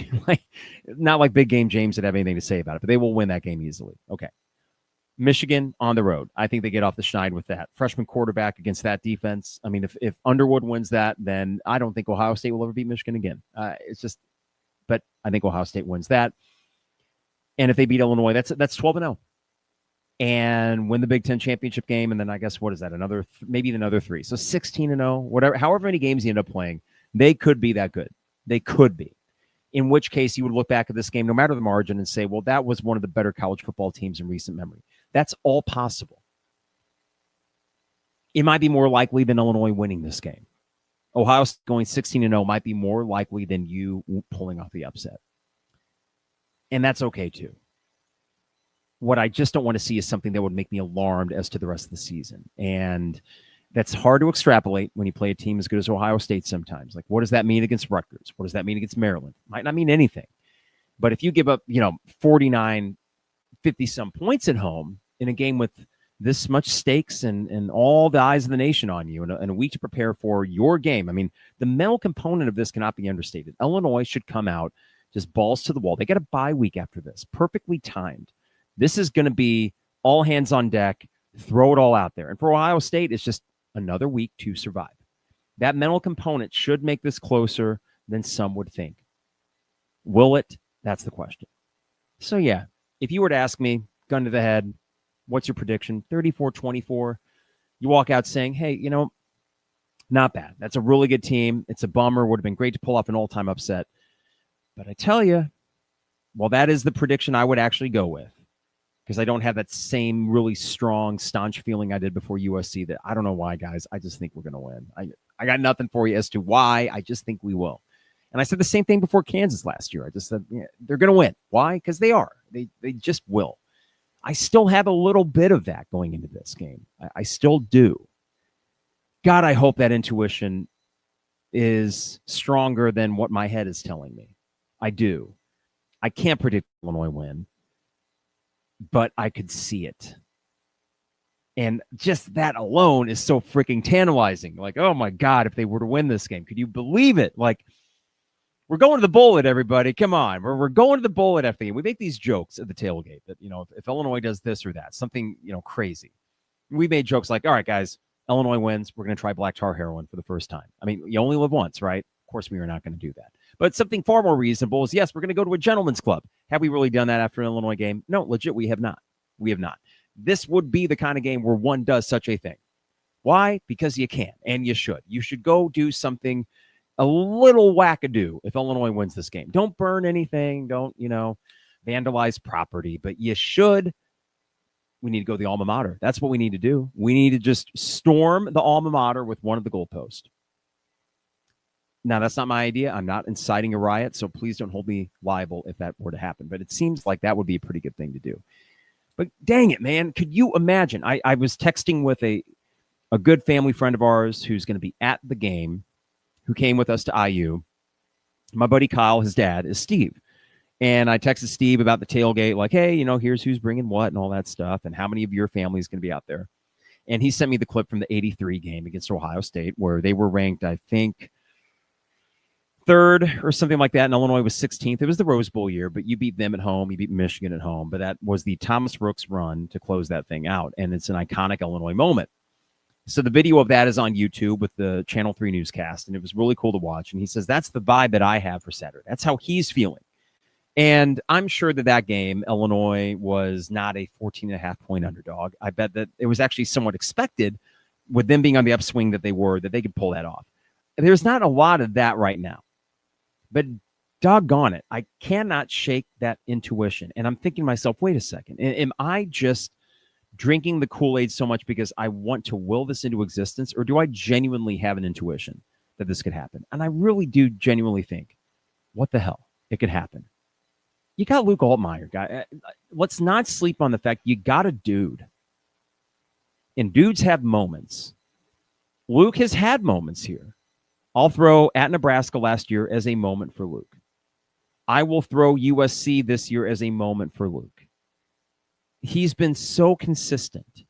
Not like Big Game James that have anything to say about it, but they will win that game easily. Okay. Michigan on the road. I think they get off the schneid with that. Freshman quarterback against that defense. I mean, if Underwood wins that, then I don't think Ohio State will ever beat Michigan again. But I think Ohio State wins that. And if they beat Illinois, that's 12-0. And win the Big Ten championship game, and then I guess, what is that, maybe another 3. So 16-0, whatever, however many games you end up playing, they could be that good. They could be. In which case, you would look back at this game, no matter the margin, and say, well, that was one of the better college football teams in recent memory. That's all possible. It might be more likely than Illinois winning this game. Ohio State going 16-0 might be more likely than you pulling off the upset. And that's okay, too. What I just don't want to see is something that would make me alarmed as to the rest of the season. And that's hard to extrapolate when you play a team as good as Ohio State sometimes. Like, what does that mean against Rutgers? What does that mean against Maryland? Might not mean anything. But if you give up, 49, 50-some points at home in a game with this much stakes and all the eyes of the nation on you and a week to prepare for your game, I mean, the mental component of this cannot be understated. Illinois should come out just balls to the wall. They got a bye week after this, perfectly timed. This is going to be all hands on deck, Throw it all out there. And for Ohio State, it's just another week to survive. That mental component should make this closer than some would think. Will it? That's the question. So, yeah, if you were to ask me, gun to the head, what's your prediction? 34-24. You walk out saying, hey, you know, not bad. That's a really good team. It's a bummer. Would have been great to pull off an all-time upset. But I tell you, well, that is the prediction I would actually go with, because I don't have that same really strong, staunch feeling I did before USC that I don't know why, guys. I just think we're going to win. I got nothing for you as to why. I just think we will. And I said the same thing before Kansas last year. I just said, yeah, they're going to win. Why? Because they are. They just will. I still have a little bit of that going into this game. I still do. God, I hope that intuition is stronger than what my head is telling me. I do. I can't predict Illinois win, but I could see it. And just that alone is so freaking tantalizing. Like, oh my God, if they were to win this game, could you believe it? Like, we're going to the bullet, everybody. Come on. We're going to the bullet after the game. We make these jokes at the tailgate that, you know, if Illinois does this or that, something, you know, crazy. We made jokes like, all right, guys, Illinois wins. We're going to try black tar heroin for the first time. I mean, you only live once, right? Of course, we are not going to do that. But something far more reasonable is, yes, we're going to go to a gentleman's club. Have we really done that after an Illinois game? No, legit, we have not. We have not. This would be the kind of game where one does such a thing. Why? Because you can, and you should. You should go do something a little wackadoo if Illinois wins this game. Don't burn anything. Don't, you know, vandalize property. But you should. We need to go to the alma mater. That's what we need to do. We need to just storm the alma mater with one of the goalposts. Now, that's not my idea. I'm not inciting a riot, so please don't hold me liable if that were to happen. But it seems like that would be a pretty good thing to do. But dang it, man. Could you imagine? I was texting with a good family friend of ours who's going to be at the game, who came with us to IU. My buddy Kyle, his dad, is Steve. And I texted Steve about the tailgate, like, hey, you know, here's who's bringing what and all that stuff, and how many of your family is going to be out there. And he sent me the clip from the 83 game against Ohio State, where they were ranked, I think, third or something like that, and Illinois was 16th. It was the Rose Bowl year, but you beat them at home. You beat Michigan at home. But that was the Thomas Rooks run to close that thing out, and it's an iconic Illinois moment. So the video of that is on YouTube with the Channel 3 newscast, and it was really cool to watch. And he says, that's the vibe that I have for Saturday. That's how he's feeling. And I'm sure that game, Illinois was not a 14.5-point underdog. I bet that it was actually somewhat expected, with them being on the upswing that they were, that they could pull that off. There's not a lot of that right now. But doggone it, I cannot shake that intuition. And I'm thinking to myself, wait a second, am I just drinking the Kool-Aid so much because I want to will this into existence, or do I genuinely have an intuition that this could happen? And I really do genuinely think, what the hell? It could happen. You got Luke Altmaier, guy. Let's not sleep on the fact you got a dude. And dudes have moments. Luke has had moments here. I'll throw at Nebraska last year as a moment for Luke. I will throw USC this year as a moment for Luke. He's been so consistent.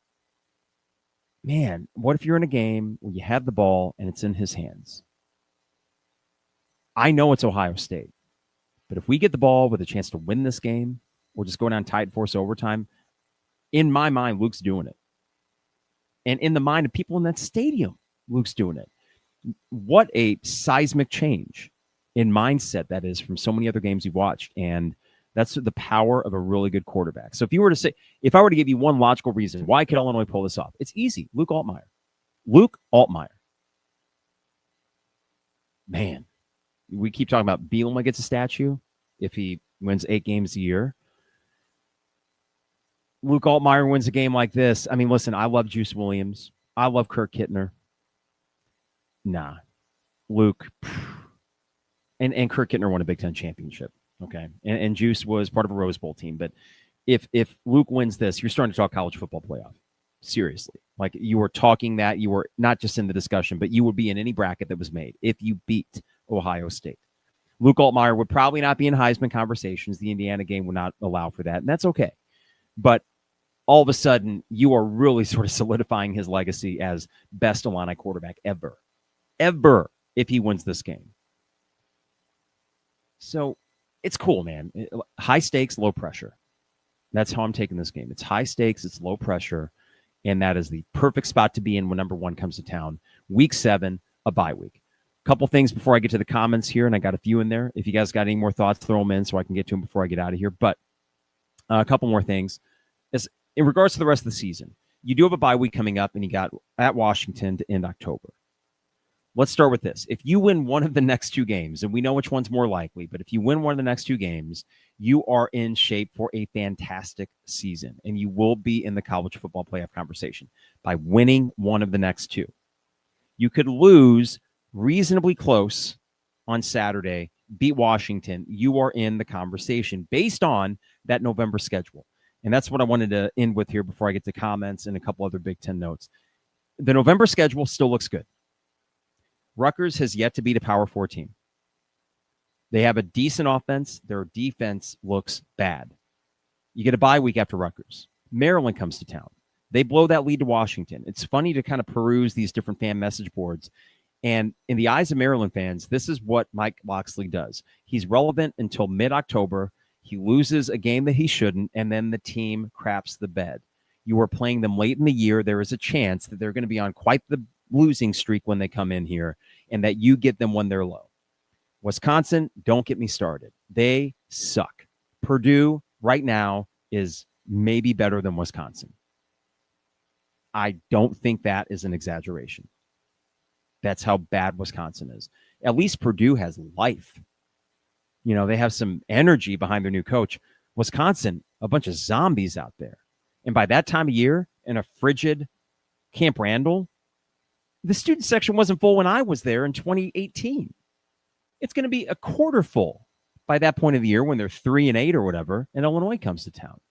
Man, what if you're in a game where you have the ball and it's in his hands? I know it's Ohio State, but if we get the ball with a chance to win this game or just go down tight force overtime, in my mind, Luke's doing it. And in the mind of people in that stadium, Luke's doing it. What a seismic change in mindset that is from so many other games you've watched. And that's the power of a really good quarterback. So if I were to give you one logical reason, why could Illinois pull this off? It's easy. Luke Altmaier. Luke Altmaier. Man, we keep talking about Bielema gets a statue if he wins 8 games a year. Luke Altmaier wins a game like this. I mean, listen, I love Juice Williams. I love Kirk Kittner. Nah, Luke. And Kirk Kittner won a Big Ten championship. Okay. And Juice was part of a Rose Bowl team. But if Luke wins this, you're starting to talk college football playoff. Seriously. Like, you were talking that. You were not just in the discussion, but you would be in any bracket that was made if you beat Ohio State. Luke Altmaier would probably not be in Heisman conversations. The Indiana game would not allow for that, and that's okay. But all of a sudden, you are really sort of solidifying his legacy as best Illini quarterback ever. Ever, if he wins this game. So it's cool, man. High stakes, low pressure. That's how I'm taking this game. It's high stakes, it's low pressure. And that is the perfect spot to be in when number one comes to town. Week 7, a bye week. Couple things before I get to the comments here, and I got a few in there. If you guys got any more thoughts, throw them in so I can get to them before I get out of here. But a couple more things. In regards to the rest of the season, you do have a bye week coming up, and you got at Washington to end October. Let's start with this. If you win one of the next 2 games, and we know which one's more likely, but if you win one of the next 2 games, you are in shape for a fantastic season, and you will be in the college football playoff conversation by winning one of the next 2. You could lose reasonably close on Saturday, beat Washington. You are in the conversation based on that November schedule. And that's what I wanted to end with here before I get to comments and a couple other Big Ten notes. The November schedule still looks good. Rutgers has yet to beat a Power 4 team. They have a decent offense. Their defense looks bad. You get a bye week after Rutgers. Maryland comes to town. They blow that lead to Washington. It's funny to kind of peruse these different fan message boards. And in the eyes of Maryland fans, this is what Mike Locksley does. He's relevant until mid-October. He loses a game that he shouldn't, and then the team craps the bed. You are playing them late in the year. There is a chance that they're going to be on quite the losing streak when they come in here, and that you get them when they're low. Wisconsin, don't get me started. They suck. Purdue right now is maybe better than Wisconsin. I don't think that is an exaggeration. That's how bad Wisconsin is. At least Purdue has life. You know, they have some energy behind their new coach. Wisconsin, a bunch of zombies out there. And by that time of year, in a frigid Camp Randall, the student section wasn't full when I was there in 2018. It's going to be a quarter full by that point of the year when they're 3-8 or whatever, and Illinois comes to town.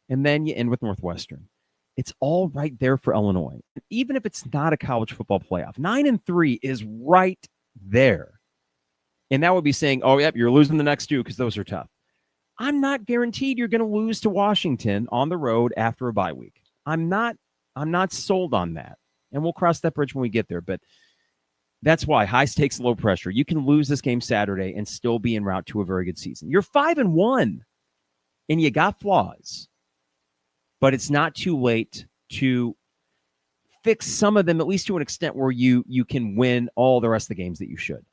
And then you end with Northwestern. It's all right there for Illinois. Even if it's not a college football playoff, 9-3 is right there. And that would be saying, oh, yep, you're losing the next 2 because those are tough. I'm not guaranteed you're going to lose to Washington on the road after a bye week. I'm not sold on that. And we'll cross that bridge when we get there. But that's why high stakes, low pressure. You can lose this game Saturday and still be en route to a very good season. You're 5-1, and you got flaws. But it's not too late to fix some of them, at least to an extent where you can win all the rest of the games that you should.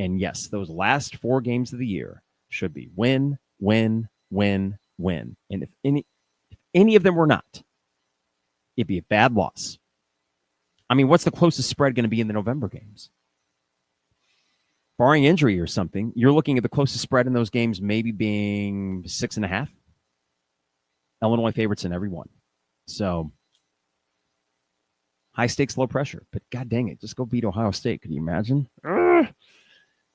And yes, those last 4 games of the year should be win, win, win, win. And if any of them were not, it'd be a bad loss. I mean, what's the closest spread going to be in the November games? Barring injury or something, you're looking at the closest spread in those games maybe being 6.5. Illinois favorites in every one. So high stakes, low pressure. But god dang it, just go beat Ohio State. Can you imagine?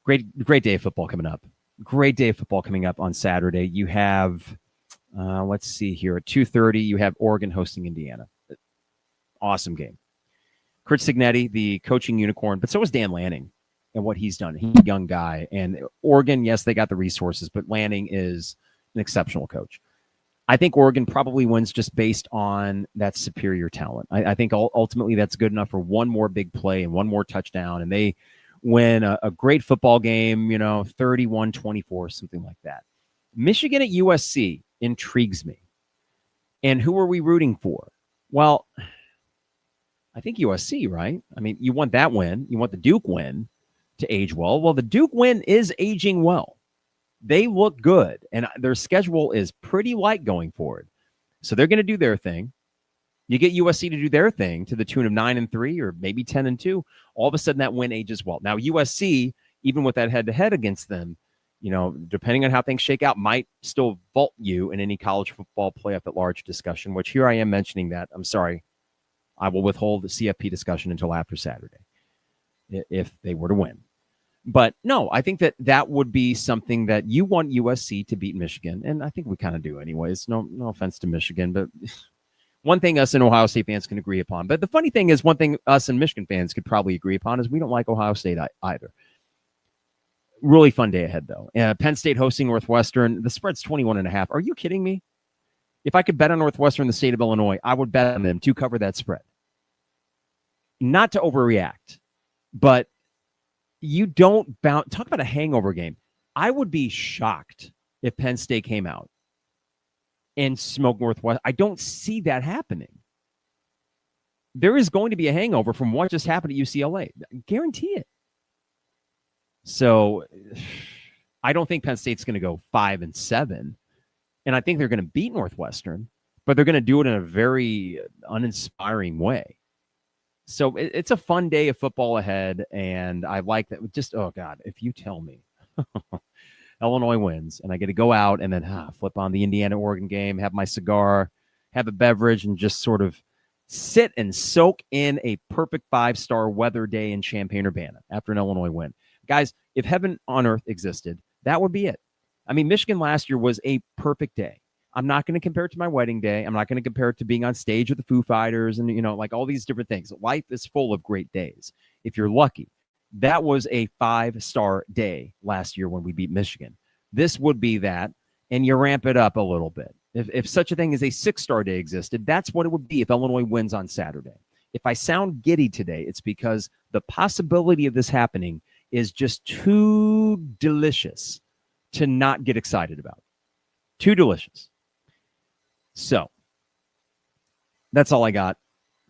Great day of football coming up. Great day of football coming up on Saturday. You have, let's see here, at 2:30, you have Oregon hosting Indiana. Awesome game. Kurt Cignetti, the coaching unicorn, but so is Dan Lanning and what he's done. He's a young guy. And Oregon, yes, they got the resources, but Lanning is an exceptional coach. I think Oregon probably wins just based on that superior talent. I think ultimately that's good enough for one more big play and one more touchdown, and they win a great football game, 31-24, something like that. Michigan at USC intrigues me. And who are we rooting for? Well, I think USC, right? I mean, you want that win. You want the Duke win to age well. Well, the Duke win is aging well. They look good, and their schedule is pretty light going forward. So they're going to do their thing. You get USC to do their thing to the tune of 9-3 or maybe 10-2. All of a sudden, that win ages well. Now, USC, even with that head-to-head against them, depending on how things shake out, might still vault you in any college football playoff at large discussion, which here I am mentioning that. I'm sorry. I will withhold the CFP discussion until after Saturday if they were to win. But no, I think that would be something that you want USC to beat Michigan, and I think we kind of do anyways. No offense to Michigan, but one thing us and Ohio State fans can agree upon. But the funny thing is, one thing us and Michigan fans could probably agree upon is we don't like Ohio State either. Really fun day ahead, though. Penn State hosting Northwestern. The spread's 21.5. Are you kidding me? If I could bet on Northwestern in the state of Illinois, I would bet on them to cover that spread. Not to overreact, but you don't talk about a hangover game. I would be shocked if Penn State came out and smoked Northwestern. I don't see that happening. there is going to be a hangover from what just happened at UCLA. I guarantee it. So I don't think Penn State's going to go 5-7. And I think they're going to beat Northwestern, but they're going to do it in a very uninspiring way. So it's a fun day of football ahead, and I like that. Just, oh, God, if you tell me Illinois wins and I get to go out and then flip on the Indiana-Oregon game, have my cigar, have a beverage, and just sort of sit and soak in a perfect 5-star weather day in Champaign-Urbana after an Illinois win. Guys, if heaven on earth existed, that would be it. I mean, Michigan last year was a perfect day. I'm not going to compare it to my wedding day. I'm not going to compare it to being on stage with the Foo Fighters and, like all these different things. Life is full of great days. If you're lucky, that was a 5-star day last year when we beat Michigan. This would be that, and you ramp it up a little bit. If such a thing as a 6-star day existed, that's what it would be if Illinois wins on Saturday. If I sound giddy today, it's because the possibility of this happening is just too delicious to not get excited about. Too delicious. So that's all I got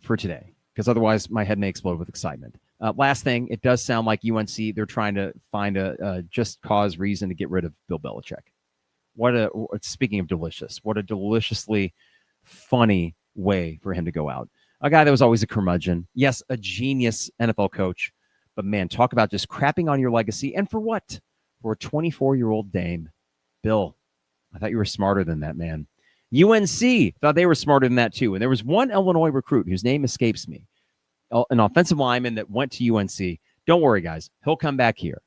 for today, because otherwise my head may explode with excitement. Last thing, it does sound like UNC, they're trying to find a just cause reason to get rid of Bill Belichick. Speaking of delicious, what a deliciously funny way for him to go out. A guy that was always a curmudgeon. Yes, a genius NFL coach. But man, talk about just crapping on your legacy. And for what? For a 24-year-old dame. Bill, I thought you were smarter than that, man. UNC thought they were smarter than that too. And there was one Illinois recruit whose name escapes me, an offensive lineman that went to UNC. Don't worry, guys. He'll come back here.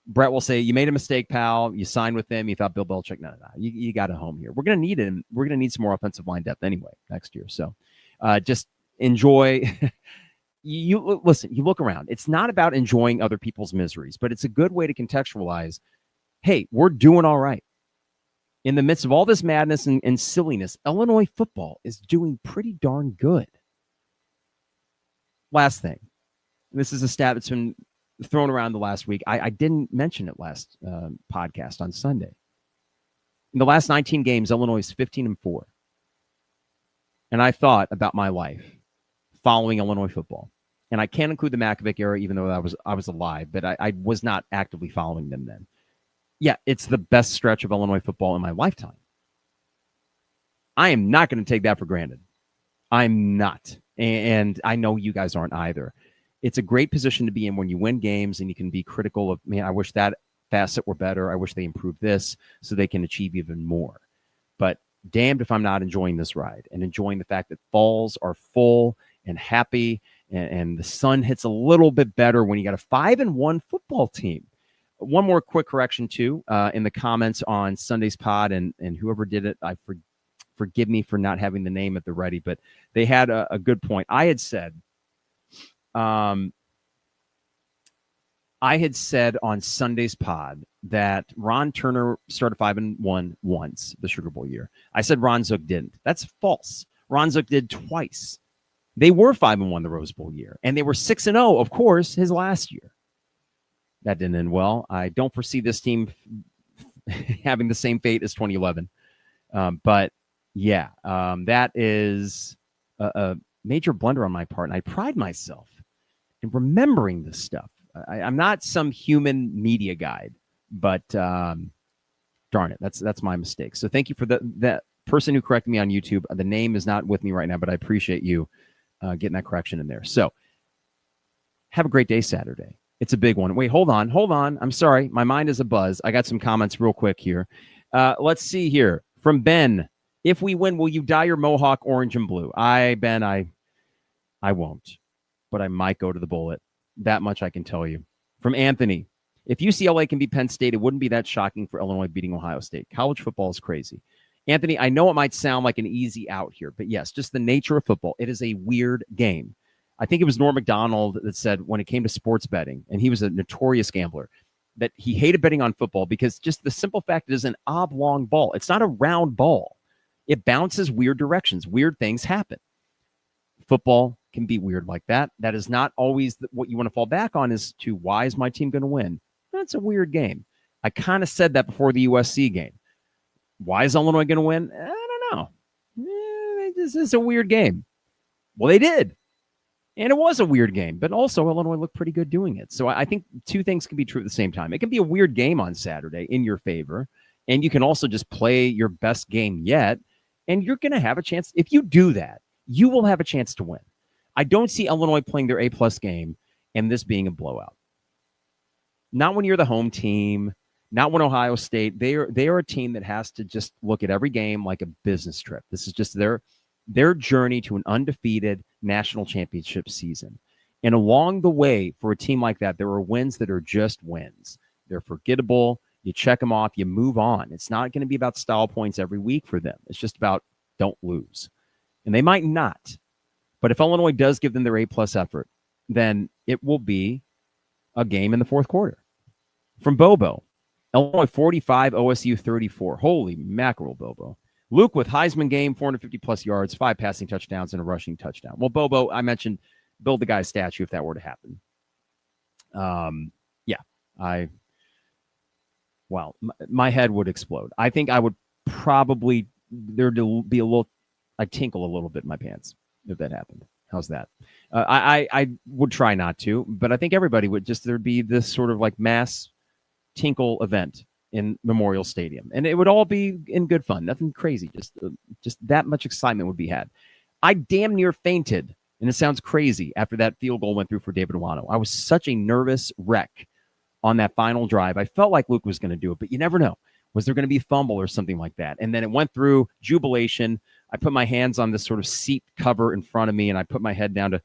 Bret will say, you made a mistake, pal. You signed with him. You thought Bill Belichick. No. You got a home here. We're going to need him. We're going to need some more offensive line depth anyway next year. So just enjoy. You listen, you look around. It's not about enjoying other people's miseries, but it's a good way to contextualize, hey, we're doing all right. In the midst of all this madness and silliness, Illinois football is doing pretty darn good. Last thing. This is a stat that's been thrown around the last week. I didn't mention it last podcast on Sunday. In the last 19 games, Illinois is 15-4. And I thought about my life following Illinois football. And I can't include the Makovic era, even though I was alive, but I was not actively following them then. Yeah, it's the best stretch of Illinois football in my lifetime. I am not going to take that for granted. I'm not. And I know you guys aren't either. It's a great position to be in when you win games and you can be critical of, man, I wish that facet were better. I wish they improved this so they can achieve even more. But damned if I'm not enjoying this ride and enjoying the fact that falls are full and happy and the sun hits a little bit better when you got a 5-1 football team. One more quick correction, too, in the comments on Sunday's pod, and whoever did it, forgive me for not having the name at the ready, but they had a good point. I had said on Sunday's pod that Ron Turner started 5-1 once the Sugar Bowl year. I said Ron Zook didn't. That's false. Ron Zook did twice. They were 5-1 the Rose Bowl year, and they were 6-0, of course, his last year. That didn't end well. I don't foresee this team having the same fate as 2011. But yeah, that is a major blunder on my part. And I pride myself in remembering this stuff. I'm not some human media guide, but darn it, that's my mistake. So thank you for that person who corrected me on YouTube. The name is not with me right now, but I appreciate you getting that correction in there. So have a great day Saturday. It's a big one. Wait, hold on. I'm sorry. My mind is abuzz. I got some comments real quick here. Let's see here. From Ben, if we win, will you dye your mohawk orange and blue? Ben, I won't, but I might go to the bullet. That much I can tell you. From Anthony, if UCLA can beat Penn State, it wouldn't be that shocking for Illinois beating Ohio State. College football is crazy. Anthony, I know it might sound like an easy out here, but yes, just the nature of football. It is a weird game. I think it was Norm Macdonald that said when it came to sports betting, and he was a notorious gambler, that he hated betting on football because just the simple fact it is an oblong ball. It's not a round ball. It bounces weird directions. Weird things happen. Football can be weird like that. That is not always what you want to fall back on as to why is my team going to win? That's a weird game. I kind of said that before the USC game. Why is Illinois going to win? I don't know. This is a weird game. Well, they did. And it was a weird game, but also Illinois looked pretty good doing it. So I think two things can be true at the same time. It can be a weird game on Saturday in your favor, and you can also just play your best game yet, and you're going to have a chance. If you do that, you will have a chance to win. I don't see Illinois playing their A-plus game and this being a blowout. Not when you're the home team, not when Ohio State. They are a team that has to just look at every game like a business trip. This is just their journey to an undefeated national championship season. And along the way, for a team like that, there are wins that are just wins. They're forgettable. You check them off, you move on. It's not going to be about style points every week for them. It's just about don't lose. And they might not. But if Illinois does give them their A-plus effort, then it will be a game in the fourth quarter. From Bobo, Illinois 45, OSU 34. Holy mackerel, Bobo. Luke with Heisman game, 450-plus yards, 5 passing touchdowns, and a rushing touchdown. Well, Bobo, I mentioned build the guy's statue if that were to happen. My head would explode. I think I would probably, there'd be I'd tinkle a little bit in my pants if that happened. How's that? I would try not to, but I think everybody would there'd be this sort of like mass tinkle event in Memorial Stadium, and it would all be in good fun. Nothing crazy, just that much excitement would be had. I damn near fainted, and it sounds crazy, after that field goal went through for David Wano. I was such a nervous wreck on that final drive. I felt like Luke was going to do it, but you never know. Was there going to be a fumble or something like that? And then it went through, jubilation. I put my hands on this sort of seat cover in front of me, and I put my head down to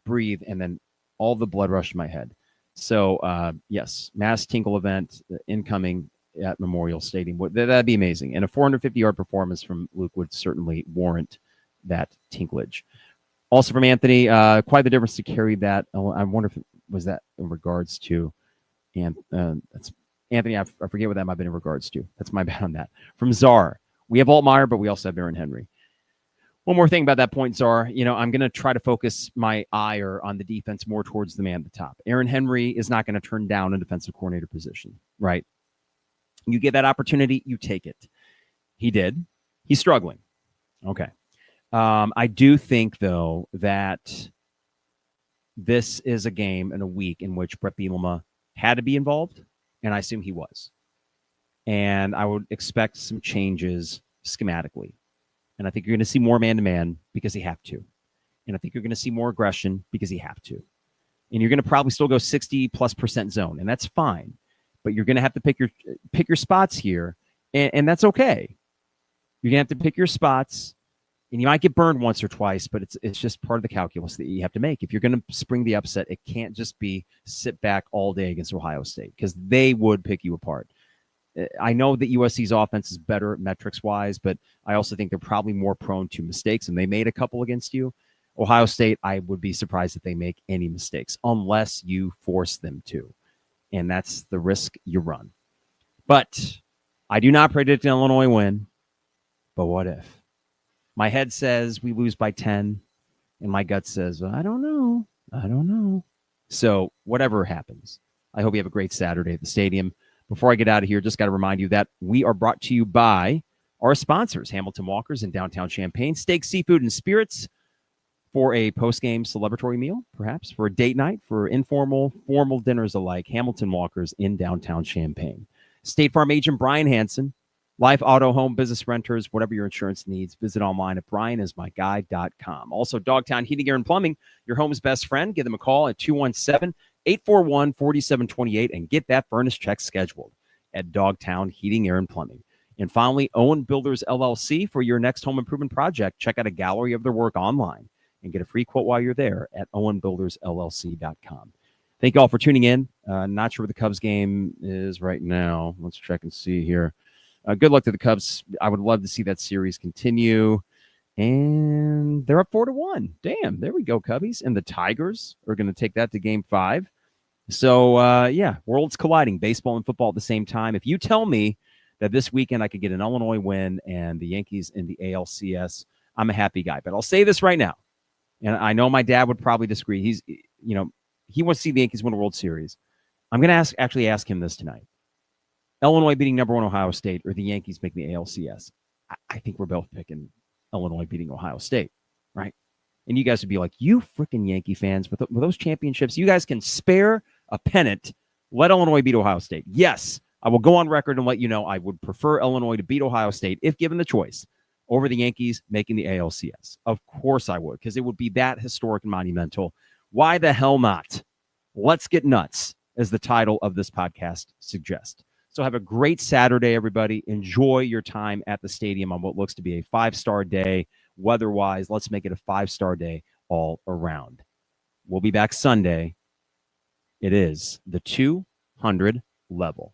breathe, and then all the blood rushed to my head. So, yes, mass tinkle event incoming at Memorial Stadium. That'd be amazing. And a 450-yard performance from Luke would certainly warrant that tinklage. Also from Anthony, quite the difference to carry that. I wonder if it was that in regards to, and that's Anthony, I forget what that might have been in regards to. That's my bad on that. From Czar, we have Altmaier, but we also have Aaron Henry. One more thing about that point, Czar. I'm going to try to focus my ire on the defense more towards the man at the top. Aaron Henry is not going to turn down a defensive coordinator position, right? You get that opportunity, you take it. He did. He's struggling. Okay. I do think, though, that this is a game and a week in which Bret Bielema had to be involved, and I assume he was. And I would expect some changes schematically. And I think you're going to see more man-to-man because you have to. And I think you're going to see more aggression because you have to. And you're going to probably still go 60+% zone, and that's fine. But you're going to have to pick your spots here, and that's okay. You're going to have to pick your spots, and you might get burned once or twice, but it's just part of the calculus that you have to make. If you're going to spring the upset, it can't just be sit back all day against Ohio State, because they would pick you apart. I know that USC's offense is better metrics-wise, but I also think they're probably more prone to mistakes, and they made a couple against you. Ohio State, I would be surprised if they make any mistakes unless you force them to, and that's the risk you run. But I do not predict an Illinois win, but what if? My head says we lose by 10, and my gut says, I don't know. So whatever happens, I hope you have a great Saturday at the stadium. Before I get out of here, just got to remind you that we are brought to you by our sponsors, Hamilton Walkers in downtown Champaign, steak, seafood, and spirits for a post-game celebratory meal, perhaps for a date night, for informal, formal dinners alike. Hamilton Walkers in downtown Champaign. State Farm agent Brian Hansen, life, auto, home, business renters, whatever your insurance needs, visit online at brianismyguy.com. Also, Dogtown Heating, Air, and Plumbing, your home's best friend. Give them a call at 217-841-4728 and get that furnace check scheduled at Dogtown Heating, Air, and Plumbing. And finally, Owen Builders LLC for your next home improvement project. Check out a gallery of their work online and get a free quote while you're there at owenbuildersllc.com. Thank you all for tuning in. Not sure where the Cubs game is right now. Let's check and see here. Good luck to the Cubs. I would love to see that series continue. And they're up 4-1. Damn, there we go, Cubbies. And the Tigers are going to take that to Game 5. So, worlds colliding, baseball and football at the same time. If you tell me that this weekend I could get an Illinois win and the Yankees in the ALCS, I'm a happy guy. But I'll say this right now, and I know my dad would probably disagree. He wants to see the Yankees win a World Series. I'm going to actually ask him this tonight. Illinois beating number 1 Ohio State or the Yankees making the ALCS? I think we're both picking Illinois beating Ohio State, right? And you guys would be like, you freaking Yankee fans, with those championships, you guys can spare a pennant. Let Illinois beat Ohio State. Yes, I will go on record and let you know I would prefer Illinois to beat Ohio State if given the choice over the Yankees making the ALCS. Of course I would, because it would be that historic and monumental. Why the hell not? Let's get nuts, as the title of this podcast suggests. So have a great Saturday, everybody. Enjoy your time at the stadium on what looks to be a 5-star day. Weather-wise, let's make it a 5-star day all around. We'll be back Sunday. It is the 200 level.